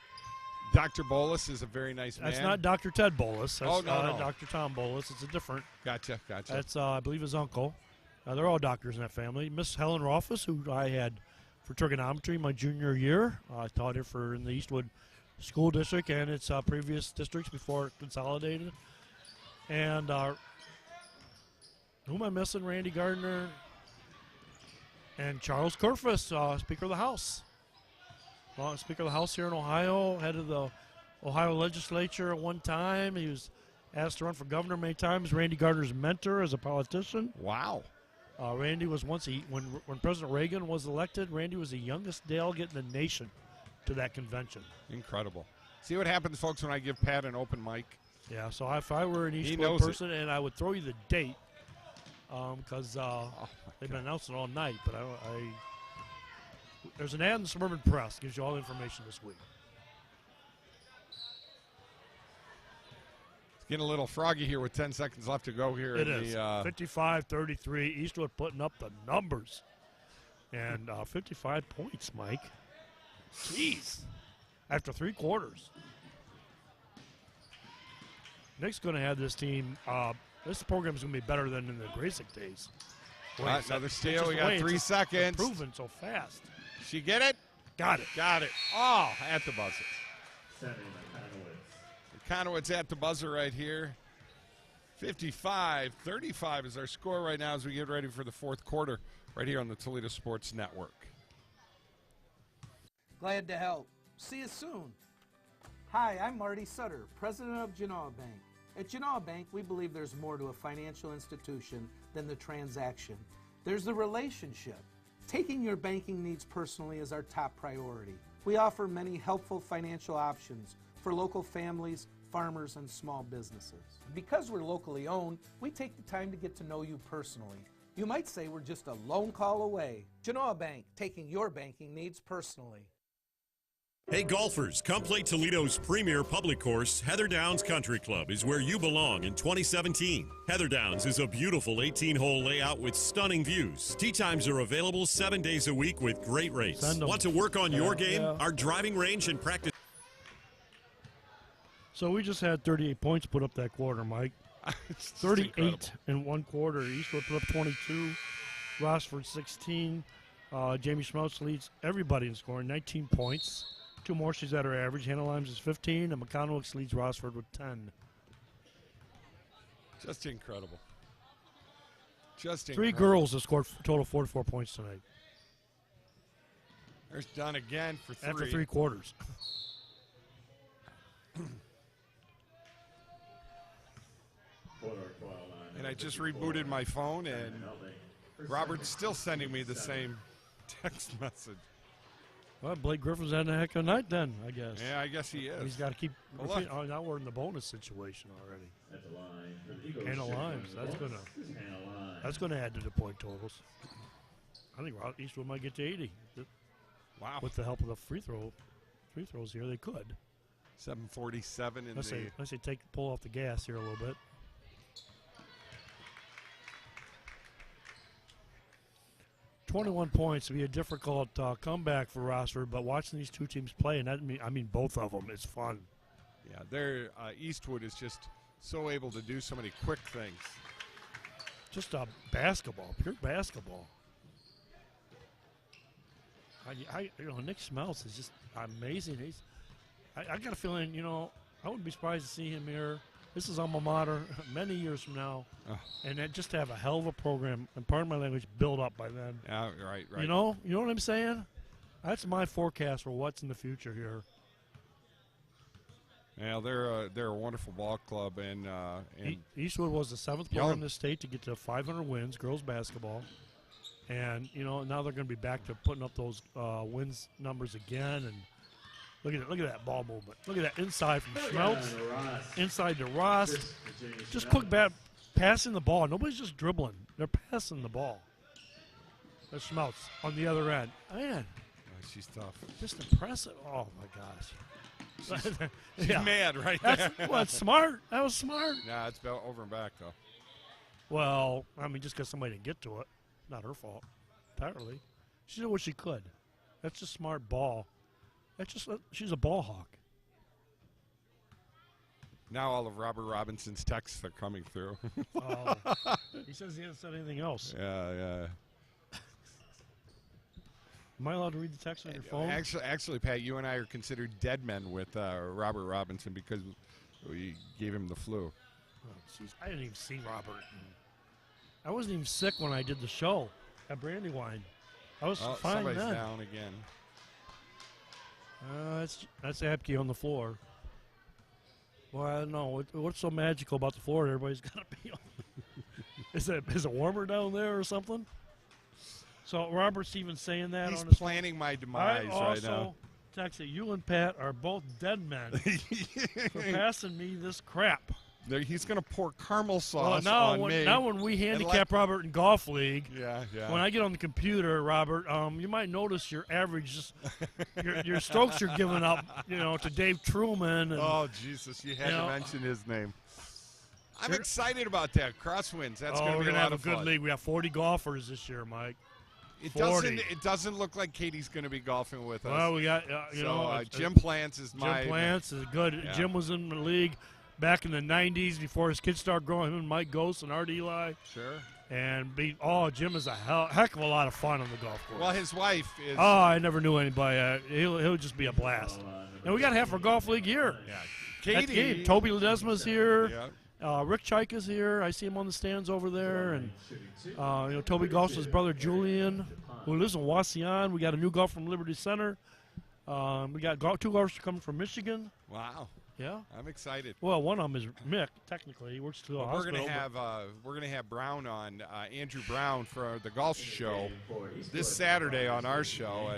Dr. Bolus is a very nice man. That's not Dr. Ted Bolus. That's, no. Dr. Tom Bolus. It's a different. Gotcha. That's, I believe, his uncle. They're all doctors in that family. Miss Helen Roffus, who I had for trigonometry my junior year. I taught her in the Eastwood School District and its previous districts before it consolidated. And who am I missing? Randy Gardner and Charles Kerfus, Speaker of the House. Speaker of the House here in Ohio, head of the Ohio legislature at one time. He was asked to run for governor many times. Randy Gardner's mentor as a politician. Wow. Randy was when President Reagan was elected, Randy was the youngest delegate in the nation to that convention. Incredible. See what happens, folks, when I give Pat an open mic? Yeah, so if I were an Eastwood person, and I would throw you the date, because they've been announcing all night, but there's an ad in the Suburban Press, gives you all the information this week. Getting a little froggy here with 10 seconds left to go here. It is 55-33. Eastwood putting up the numbers. And 55 points, Mike. Jeez. After 3 quarters. Nick's going to have this team. This program is going to be better than in the Graysick days. Another steal. We got 3 seconds. Improving so fast. She get it? Got it. Oh, at the buzzer. Conowitz at the buzzer right here. 55-35 is our score right now as we get ready for the 4th quarter right here on the Toledo Sports Network. Glad to help. See you soon. Hi, I'm Marty Sutter, president of Genoa Bank. At Genoa Bank, we believe there's more to a financial institution than the transaction. There's the relationship. Taking your banking needs personally is our top priority. We offer many helpful financial options for local families, farmers, and small businesses. Because we're locally owned, we take the time to get to know you personally. You might say we're just a lone call away. Genoa Bank, taking your banking needs personally. Hey golfers, come play Toledo's premier public course, Heather Downs Country Club is where you belong in 2017. Heather Downs is a beautiful 18-hole layout with stunning views. Tee times are available 7 days a week with great rates. Want to work on your game? Our driving range and practice. So we just had 38 points put up that quarter, Mike. 38 in 1 quarter. Eastwood put up 22. Rossford 16. Jamie Schmeltz leads everybody in scoring, 19 points. 2 more, she's at her average. Hannah Limes is 15, and McConaughey leads Rossford with 10. Just incredible. 3 girls have scored a total of 44 points tonight. There's Dunn again for 3. After 3 quarters. And I just rebooted my phone, and Robert's still sending me the same text message. Well, Blake Griffin's having a heck of a night then, I guess. Yeah, I guess he is. He's got to keep. Well, now we're in the bonus situation already. Hannah Limes. That's gonna add to the point totals. I think Eastwood might get to 80. Wow. With the help of the free throws here, they could. 7:47 in let's say pull off the gas here a little bit. $21 points to be a difficult comeback for Rossford, but watching these 2 teams play, and I mean both of them, it's fun. Yeah, Eastwood is just so able to do so many quick things. Just basketball, pure basketball. Nick Schmeltz is just amazing. I got a feeling, I wouldn't be surprised to see him here. This is alma mater many years from now, and then just to have a hell of a program, and pardon my language, build up by then. Yeah, right. You know what I'm saying? That's my forecast for what's in the future here. Yeah, they're a wonderful ball club, and Eastwood was the 7th program in the state to get to 500 wins, girls basketball, and now they're going to be back to putting up those wins numbers again, and Look at that ball movement. Look at that inside from Schmeltz, inside to Ross. Just quick passing the ball. Nobody's just dribbling. They're passing the ball. That's Schmeltz on the other end. Man, she's tough. Just impressive. Oh my gosh. She's mad right there. That's smart. That was smart. Nah, it's over and back though. Well, I mean, just because somebody didn't get to it, not her fault. Apparently, she did what she could. That's just smart ball. She's a ball hawk. Now all of Robert Robinson's texts are coming through. Oh, he says he hasn't said anything else. Yeah. Am I allowed to read the text on your phone? Actually, Pat, you and I are considered dead men with Robert Robinson because we gave him the flu. Oh, I didn't even see Robert. I wasn't even sick when I did the show at Brandywine. I was fine somebody's then. down again. That's Apke on the floor. Well, I don't know. What's so magical about the floor? Everybody's got to be on. Is it warmer down there or something? So Robert's even saying that. He's on his planning my demise right now. Texas, you and Pat are both dead men for passing me this crap. He's going to pour caramel sauce on me. Now when we handicap Robert in Golf League, yeah. When I get on the computer, Robert, you might notice your average, your strokes you're giving up, to Dave Truman. And, oh, Jesus, you had to mention his name. I'm excited about that. Crosswinds, that's going to be a lot of fun. We're going to have a good league. We have 40 golfers this year, Mike. It doesn't look like Katie's going to be golfing with us. Well, we got, Jim Plants is Jim Plants is good. Yeah. Jim was in the league back in the 90s before his kids started growing. Him and Mike Ghost and Art Eli. Sure. And Jim is a heck of a lot of fun on the golf course. Well, his wife is. Oh, I never knew anybody. He'll just be a blast. And we got half our golf league here. Yeah. Katie. Toby Ledesma's here. Yeah. Rick Chaika's here. I see him on the stands over there. And Toby golfs with his brother Julian, who lives in Wasion. We got a new golf from Liberty Center. We got two golfers coming from Michigan. Wow. Yeah, I'm excited. Well, one of them is Mick. Technically, he works to the hospital. We're gonna have Brown on, Andrew Brown for the golf show this Saturday on our show.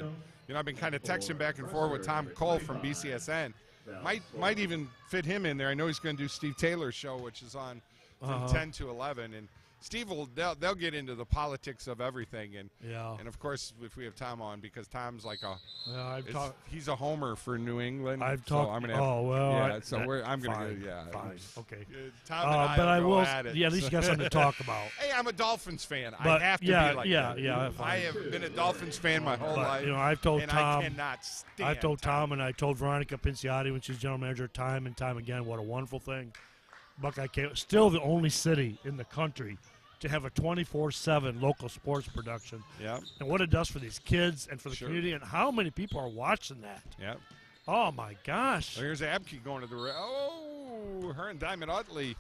And I've been kind of texting back and forth with Tom Cole from BCSN. Might even fit him in there. I know he's going to do Steve Taylor's show, which is on from 10 to 11, and Steve they'll get into the politics of everything, and of course if we have Tom on, because Tom's like he's a homer for New England. I'm going to have fine. Okay. Tom and I but I will at it. Yeah, at least you got something to talk about. Hey, I'm a Dolphins fan. But I have to be like that. Yeah. I have been a Dolphins fan my whole life. I've told Tom. I cannot stand I've told Tom and I told Veronica Pinciotti when she was general manager time and time again what a wonderful thing. Buckeye still the only city in the country to have a 24/7 local sports production. Yeah. And what it does for these kids and for the community, and how many people are watching that. Yeah. Oh my gosh. There's Abke going to the her and Diamond Utley.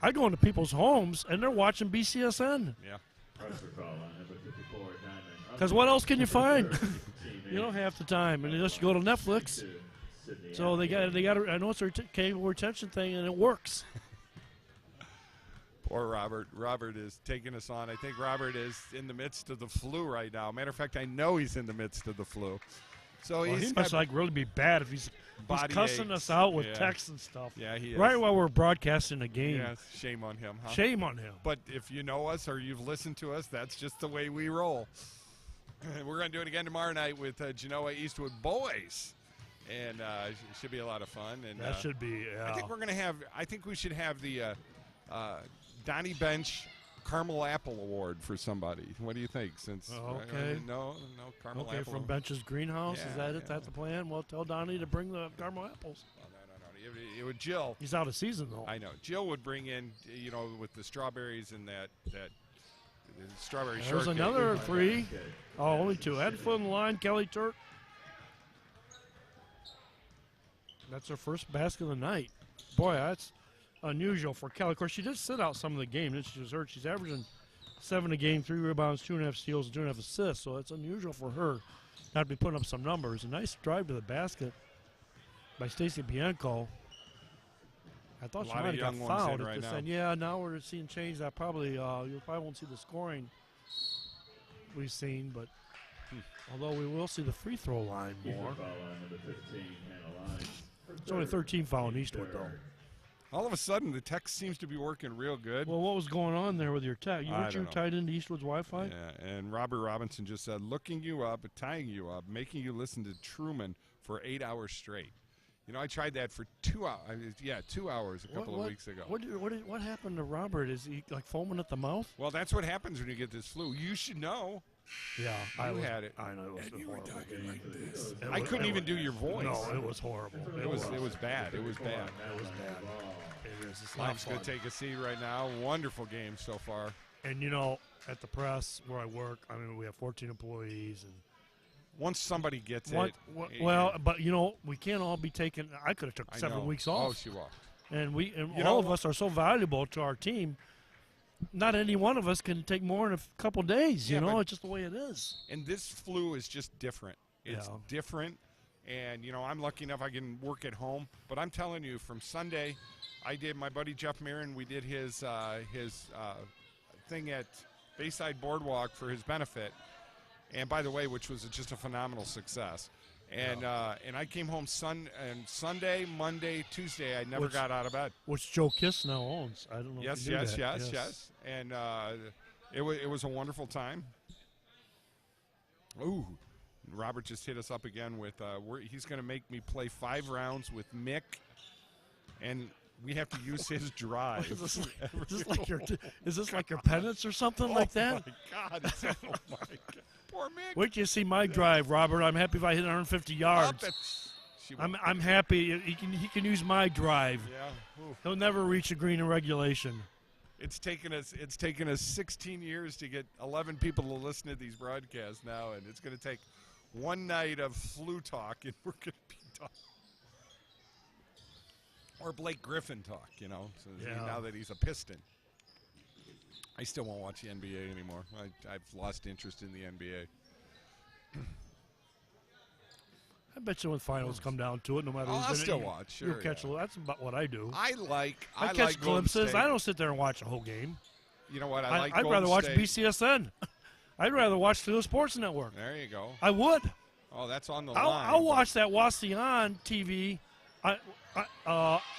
I go into people's homes and they're watching BCSN. Yeah. Because what else can you find? You don't have the time unless you go to Netflix. So they got. I know it's a cable retention thing, and it works. Poor Robert. Robert is taking us on. I think Robert is in the midst of the flu right now. Matter of fact, I know he's in the midst of the flu. So he must really be bad if he's cussing us out with texts and stuff. Yeah, he is. Right while we're broadcasting a game. Yeah, shame on him, huh? Shame on him. But if you know us or you've listened to us, that's just the way we roll. We're going to do it again tomorrow night with Genoa Eastwood boys. And it should be a lot of fun. And that should be. I think we're going to have. I think we should have the Donnie Bench Caramel Apple Award for somebody. What do you think? Since okay, no caramel apple. Okay, from Bench's greenhouse. Yeah, is that it? That's the plan. Well, tell Donnie to bring the caramel apples. Oh, no. It would Jill. He's out of season though. I know. Jill would bring in, with the strawberries and that strawberry shortcake. There's another 3. Oh, only 2. Ed foot in the line. Kelly Turk. That's her first basket of the night. Boy, that's unusual for Kelly. Of course, she did sit out some of the game. Then she was hurt. She's averaging 7 a game, 3 rebounds, 2.5 steals, and 2.5 assists. So it's unusual for her not to be putting up some numbers. A nice drive to the basket by Stacey Bianco. I thought she might have got fouled at this end. Yeah, now we're seeing change. That probably you probably won't see the scoring we've seen, but although we will see the free throw line more. Foul on number 15. It's only 13 foul in Eastwood, though. All of a sudden, the text seems to be working real good. Well, what was going on there with your tech? Weren't you tied into Eastwood's Wi-Fi? Yeah, and Robert Robinson just said, looking you up, tying you up, making you listen to Truman for 8 hours straight. You know, I tried that for 2 hours. 2 hours a couple of weeks ago. What happened to Robert? Is he like foaming at the mouth? Well, that's what happens when you get this flu. You should know. Yeah, you had it. I know it was you were horrible. talking like this. I couldn't even do your voice. No, it was horrible. It was bad. It was bad. It was bad. It is. It's not Mike's going to take a seat right now. Wonderful game so far. And, you know, at the press where I work, I mean, we have 14 employees. And once somebody gets but, you know, we can't all be taking – I could have took 7 weeks off. Oh, she walked. And all of us are so valuable to our team. Not any one of us can take more than a couple days, you know. It's just the way it is. And this flu is just different. It's different. And, you know, I'm lucky enough I can work at home. But I'm telling you, from Sunday, I did my buddy Jeff Marin. We did his thing at Bayside Boardwalk for his benefit. And, by the way, which was just a phenomenal success. And I came home Sunday, Monday, Tuesday. I never got out of bed. Which Joe Kiss now owns. I don't know. Yes. And it was a wonderful time. Ooh, Robert just hit us up again with he's going to make me play 5 rounds with Mick, and we have to use his drive. Is this like your penance or something like that? Oh my God! Oh my God! Poor Mick. Wait till you see my drive, Robert. I'm happy if I hit 150 yards. I'm happy he can use my drive. Yeah. Ooh. He'll never reach a green in regulation. It's taken us 16 years to get 11 people to listen to these broadcasts now, and it's going to take one night of flu talk, and we're going to be done. Or Blake Griffin talk, you know, now that he's a Piston. I still won't watch the NBA anymore. I've lost interest in the NBA. I bet you when finals come down to it, no matter who's I'll in still it, watch. Sure, you'll catch that's about what I do. I catch like glimpses. I don't sit there and watch the whole game. You know what? I'd rather watch BCSN. I'd rather watch Toledo Sports Network. There you go. I would. Oh, that's on the line. I'll watch that Wasion TV.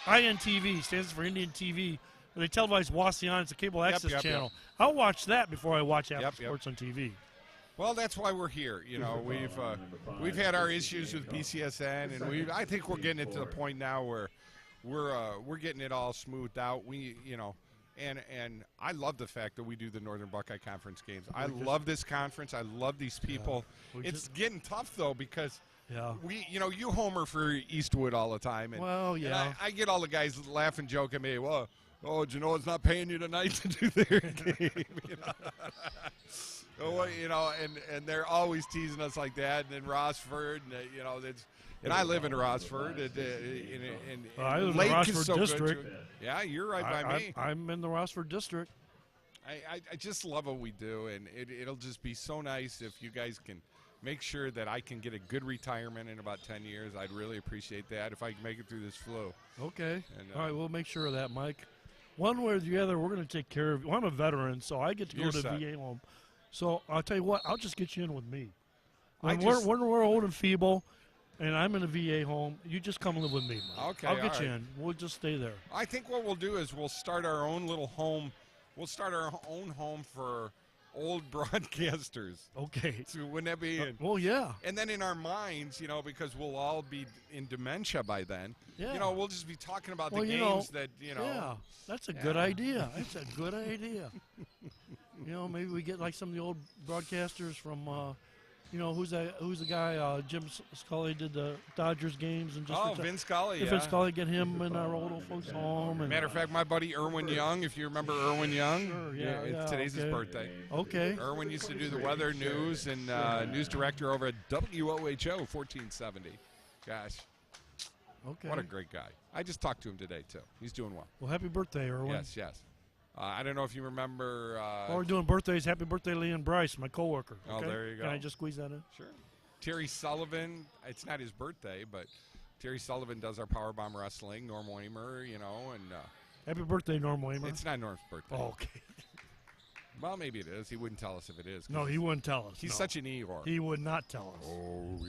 INTV stands for Indian TV. They televise Wasion. It's a cable access channel. I'll watch that before I watch Apple Sports on TV. Well, that's why we're here. You know, we've had our issues with BCSN, and I think we're getting it to the point now where we're getting it all smoothed out. And I love the fact that we do the Northern Buckeye Conference games. I love this conference. I love these people. It's getting tough though because you homer for Eastwood all the time, and I get all the guys laughing, joking me. Well, Genoa's not paying you tonight to do their game. And they're always teasing us like that. And then Rossford, and I live in Rossford. I live in the Rossford district. Yeah, you're right by me. I'm in the Rossford district. I just love what we do, and it'll just be so nice if you guys can make sure that I can get a good retirement in about 10 years. I'd really appreciate that if I can make it through this flu. Okay. All right, we'll make sure of that, Mike. One way or the other, we're going to take care of you. Well, I'm a veteran, so I get to go to VA home. So I'll tell you what, I'll just get you in with me. When we're old and feeble, and I'm in a VA home, you just come live with me, Mike. Okay, I'll get you in. We'll just stay there. I think what we'll do is we'll start our own little home. We'll start our own home for old broadcasters. Okay. So wouldn't that be? Well, yeah. And then in our minds, because we'll all be in dementia by then. Yeah. We'll just be talking about the games that. Yeah, that's a good idea. That's a good idea. Maybe we get like some of the old broadcasters from. Who's the guy? Jim Scully did the Dodgers games and just. Vin Scully. Vin Scully, get him in our old folks' home. And matter of fact, my buddy Erwin Young, if you remember Erwin Young, today's his birthday. Okay. Erwin used to do the weather news and news director over at WOHO 1470. Gosh. Okay. What a great guy. I just talked to him today too. He's doing well. Well, happy birthday, Erwin. Yes. I don't know if you remember. While we're doing birthdays, happy birthday, Lee and Bryce, my coworker. Oh, okay? there you go. Can I just squeeze that in? Sure. Terry Sullivan, it's not his birthday, but Terry Sullivan does our Powerbomb Wrestling. Norm Weimer, and. Happy birthday, Norm Weimer. It's not Norm's birthday. Oh, okay. Well, maybe it is. He wouldn't tell us if it is. No, he wouldn't tell us. He's such an Eeyore. He would not tell us. Oh,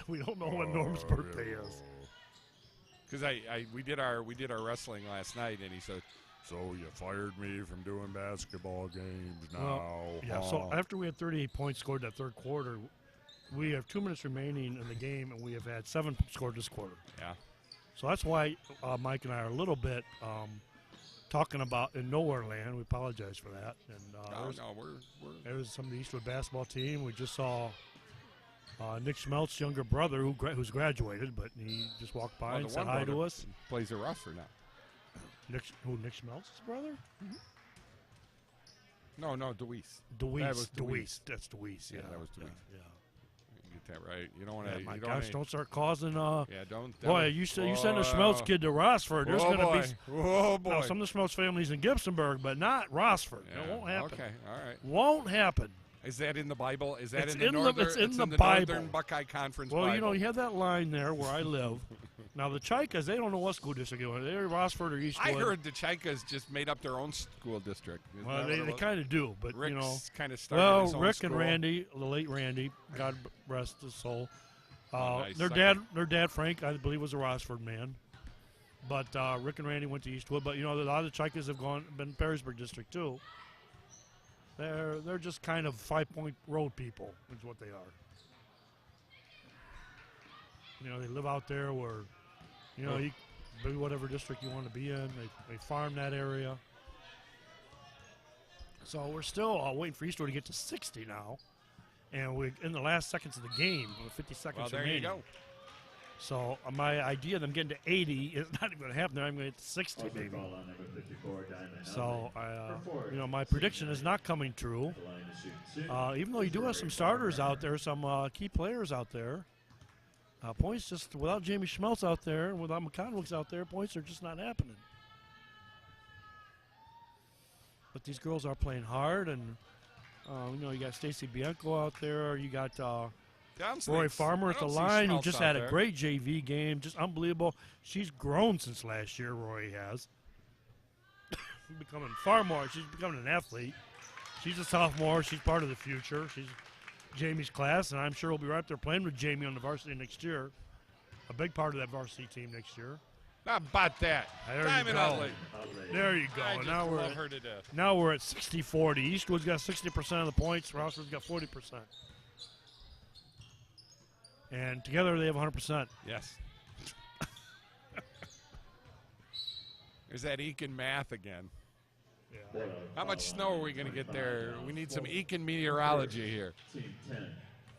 We don't know when Norm's birthday is. Because we did our wrestling last night, and he said, "So you fired me from doing basketball games now?" Well, yeah. So after we had 38 points scored that third quarter, we have 2 minutes remaining in the game, and we have had 7 scored this quarter. Yeah. So that's why Mike and I are a little bit talking about in nowhere land. We apologize for that. And there's some of the Eastwood basketball team. We just saw Nick Schmeltz's younger brother, who's graduated, but he just walked by and said hi to us. Plays at Rossford now. Nick Schmeltz's brother? No, DeWeese. DeWeese. That's DeWeese. Yeah, that was DeWeese. Yeah. You get that right. You don't want to. My gosh, don't start causing. Yeah, don't. Boy, you send a Schmeltz kid to Rossford. There's going to be. Oh boy. Now, some of the Schmeltz families in Gibsonburg, but not Rossford. Yeah. It won't happen. Okay, all right. Won't happen. Is that in the Bible? Is that It's in the Northern? It's in the Northern Bible. Buckeye Conference. Well, Bible. you have that line there where I live. Now the Chicas, they don't know what school district they're in. They're Rossford or Eastwood. I heard the Chicas just made up their own school district. Well, they kind of do, but Rick's kind of started his own Rick school. and Randy, the late Randy, God rest his soul. Nice. Their dad Frank, I believe, was a Rossford man, but Rick and Randy went to Eastwood. But a lot of the Chicas have been Perrysburg district too. They're just kind of 5 Point Road people, is what they are. They live out there where, you be whatever district you want to be in. They farm that area. So we're still waiting for Eastwood to get to 60 now. And we're in the last seconds of the game, 50 seconds remaining. There you go. So my idea of them getting to 80 is not even going to happen. I'm going to get to 60, Also maybe. call on number 54, Diamond So, Outlet. my prediction is not coming true. Even though you do have some starters out there, some key players out there, points just without Jamie Schmeltz out there and without McConwick's out there, points are just not happening. But these girls are playing hard, and you got Stacy Bianco out there. You got Rory Farmer at the line, who just had a great JV game, just unbelievable. She's grown since last year. Rory has becoming far more. She's becoming an athlete. She's a sophomore. She's part of the future. She's Jamie's class, and I'm sure we'll be right up there playing with Jamie on the varsity next year. A big part of that varsity team next year. How about that? Diamond Outlet. There you go. I just love her to death. Now we're at 60-40. Eastwood's got 60% of the points. Rossford's got 40%. And together they have 100%. Yes. There's that Eakin math again. Yeah. How much snow are we going to get there? We need some Eakin meteorology here.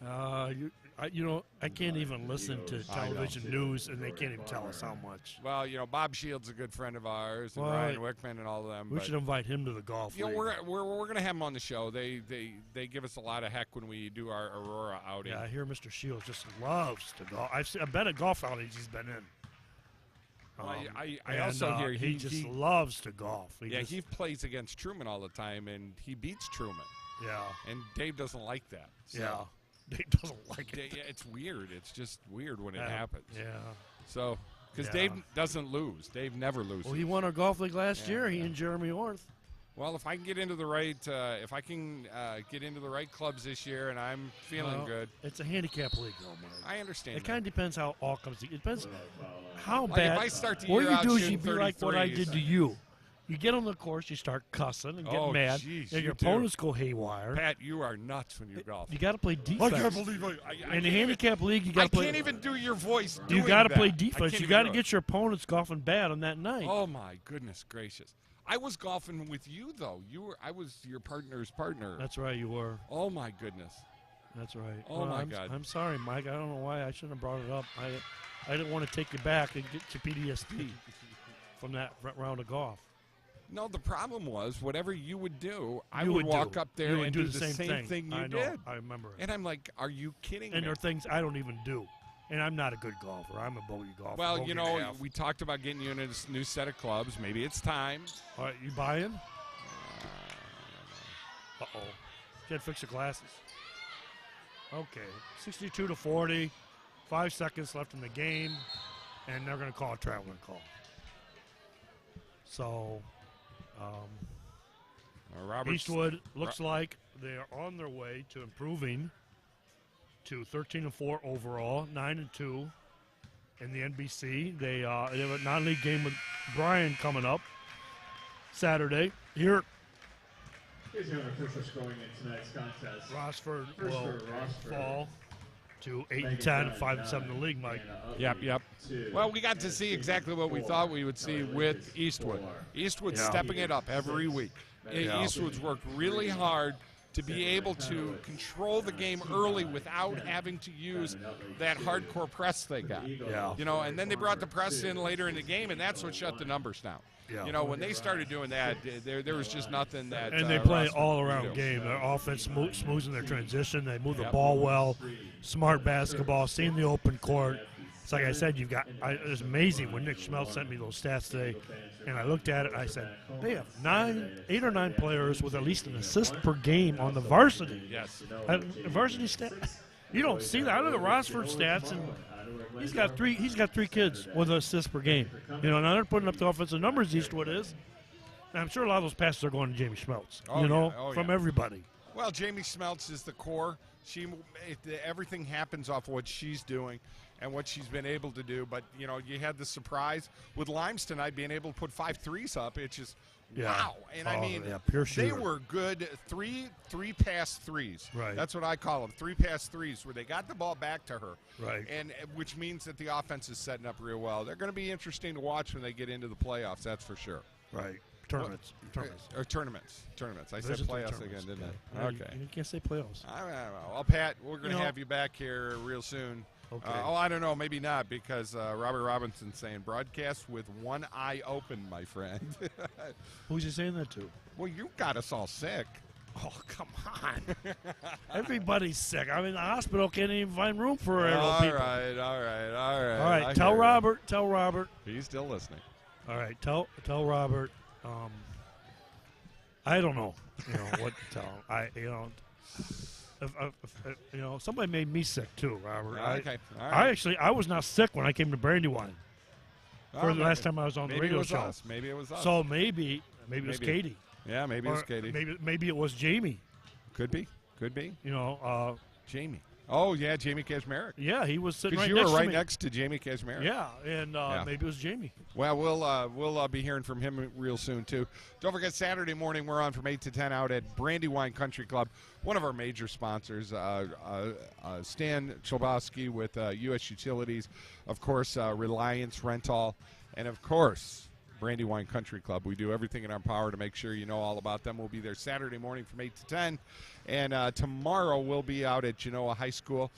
I can't even listen to television news, and they can't even tell us how much. Well, Bob Shields is a good friend of ours, and Ryan Wickman and all of them. We should invite him to the golf league. We're going to have him on the show. They give us a lot of heck when we do our Aurora outing. Yeah, I hear Mr. Shields just loves to golf. I've been at golf outings he's been in. I also hear he just loves to golf. He plays against Truman all the time, and he beats Truman. Yeah. And Dave doesn't like that. So. Yeah. Dave doesn't like it. Yeah, it's weird. It's just weird when it happens. Yeah. So, because Dave doesn't lose. Dave never loses. Well, he won our golf league last year. He and Jeremy Orth. Well, if I can get into the right, get into the right clubs this year, and I'm feeling good. It's a handicap league, though, Mark. I understand. It kind of depends how all comes together. It depends how like bad. If I start the what year you out do is shooting you be like what I did to you. You get on the course, you start cussing and get mad, and your opponents go haywire. Pat, you are nuts when you golf. You got to play defense. I can't believe in the handicap league, you got to play. I can't even do your voice. You got to play that. defense. You got to get your opponents golfing bad on that night. Oh my goodness gracious! I was golfing with you though. I was your partner's partner. That's right, you were. Oh my goodness. That's right. Oh my God. I'm sorry, Mike. I don't know why I shouldn't have brought it up. I didn't want to take you back and get your PTSD from that round of golf. No, the problem was whatever you would do, I would walk up there and do the same thing you did. I remember it. And I'm like, are you kidding me? And there are things I don't even do. And I'm not a good golfer. I'm a bogey golfer. Well, we talked about getting you in a new set of clubs. Maybe it's time. All right, you buying? Uh-oh. Can't fix your glasses. Okay, 62-40. 5 seconds left in the game. And they're going to call a traveling call. So... Eastwood looks like they are on their way to improving. to 13-4 overall, 9-2 in the NBC. They have a non-league game with Bryan coming up Saturday. Here's your official scoring in tonight's contest. Rossford First will for Rossford. fall to 8-10, 5-7 in the league, Mike. Yep. Well, we got to see exactly what we thought we would see with Eastwood. Eastwood's stepping it up every week. Eastwood's worked really hard to be able to control the game early without having to use that hardcore press they got. And then they brought the press in later in the game, and that's what shut the numbers down. When they started doing that, there was just nothing that. And they play an all-around game. Their offense smooths in their transition. They move the ball well. Smart basketball. Seeing the open court. It's like I said, it was amazing when Nick Schmeltz sent me those stats today, and I looked at it. And I said they have 8 or 9 players with at least an assist per game on the varsity. Yes. Varsity stats. You don't see that. I look at Rossford stats, and he's got three kids with an assist per game. Now they're putting up the offensive numbers Eastwood is. And I'm sure a lot of those passes are going to Jamie Schmeltz. From everybody. Well, Jamie Schmeltz is the core. Everything happens off of what she's doing and what she's been able to do. But you had the surprise with Limes tonight being able to put 5 threes up. It's just wow. And pure they shooter. were good three pass threes. Right. That's what I call them, 3 pass threes, where they got the ball back to her. Right. And which means that the offense is setting up real well. They're going to be interesting to watch when they get into the playoffs. That's for sure. Right. Tournaments. Tournaments. I said playoffs again, didn't I? Okay. You can't say playoffs. I don't know. Well, Pat, we're going to have you back here real soon. Okay. I don't know. Maybe not, because Robert Robinson's saying broadcast with one eye open, my friend. Who's he saying that to? Well, you got us all sick. Oh, come on. Everybody's sick. I mean, the hospital can't even find room for people. All right. All right, tell Robert. He's still listening. All right, tell Robert. I don't know, what to tell him. Somebody made me sick too, Robert. Okay. All right. I was not sick when I came to Brandywine. For the last time I was on the radio show. Maybe it was us. So maybe it was Katie. Yeah, maybe it was Katie. Maybe it was Jamie. Could be. Jamie. Oh, yeah, Jamie Kazmarek. Yeah, he was sitting right next to me. next you were to right me. next to Jamie Kazmarek. Yeah, and maybe it was Jamie. Well, we'll be hearing from him real soon, too. Don't forget, Saturday morning, we're on from 8 to 10 out at Brandywine Country Club, one of our major sponsors, Stan Chilbowski with U.S. Utilities, of course, Reliance Rental, and, of course, Brandywine Country Club. We do everything in our power to make sure you know all about them. We'll be there Saturday morning from 8 to 10. And tomorrow we'll be out at Genoa High School,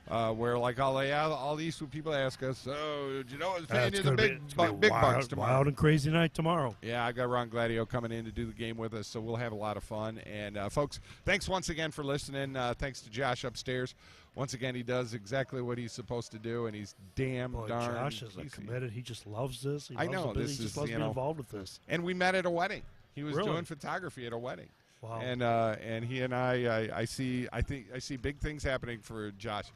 where, like all the Eastwood people ask us, Genoa's paying you the big bucks tomorrow. Wild and crazy night tomorrow. Yeah, I got Ron Gladio coming in to do the game with us, so we'll have a lot of fun. And, folks, thanks once again for listening. Thanks to Josh upstairs. Once again, he does exactly what he's supposed to do, and he's darn Josh is committed. He just loves this. I know. He just loves being involved with this. And we met at a wedding. He was doing photography at a wedding. Wow. And he and I see big things happening for Josh.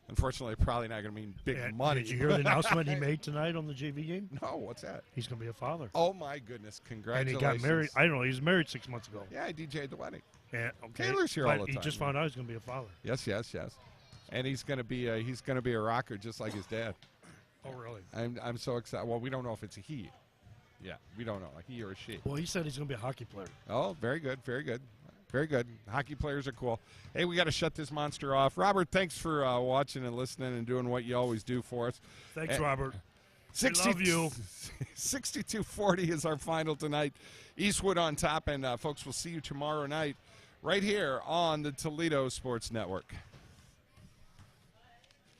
Unfortunately, probably not going to mean big money. Did you hear the announcement he made tonight on the JV game? No, what's that? He's going to be a father. Oh, my goodness. Congratulations. And he got married. I don't know. He was married 6 months ago. Yeah, I DJ'd the wedding. Yeah, okay. Taylor's here all the time. He just found out he's going to be a father. Yes. And he's going to be a rocker just like his dad. Oh, really? I'm so excited. Well, we don't know if it's a he. Yeah, we don't know, a he or a she. Well, he said he's going to be a hockey player. Oh, very good. Hockey players are cool. Hey, we got to shut this monster off. Robert, thanks for watching and listening and doing what you always do for us. Thanks, Robert. 60, I love you. 62-40 is our final tonight. Eastwood on top, and folks, we'll see you tomorrow night right here on the Toledo Sports Network.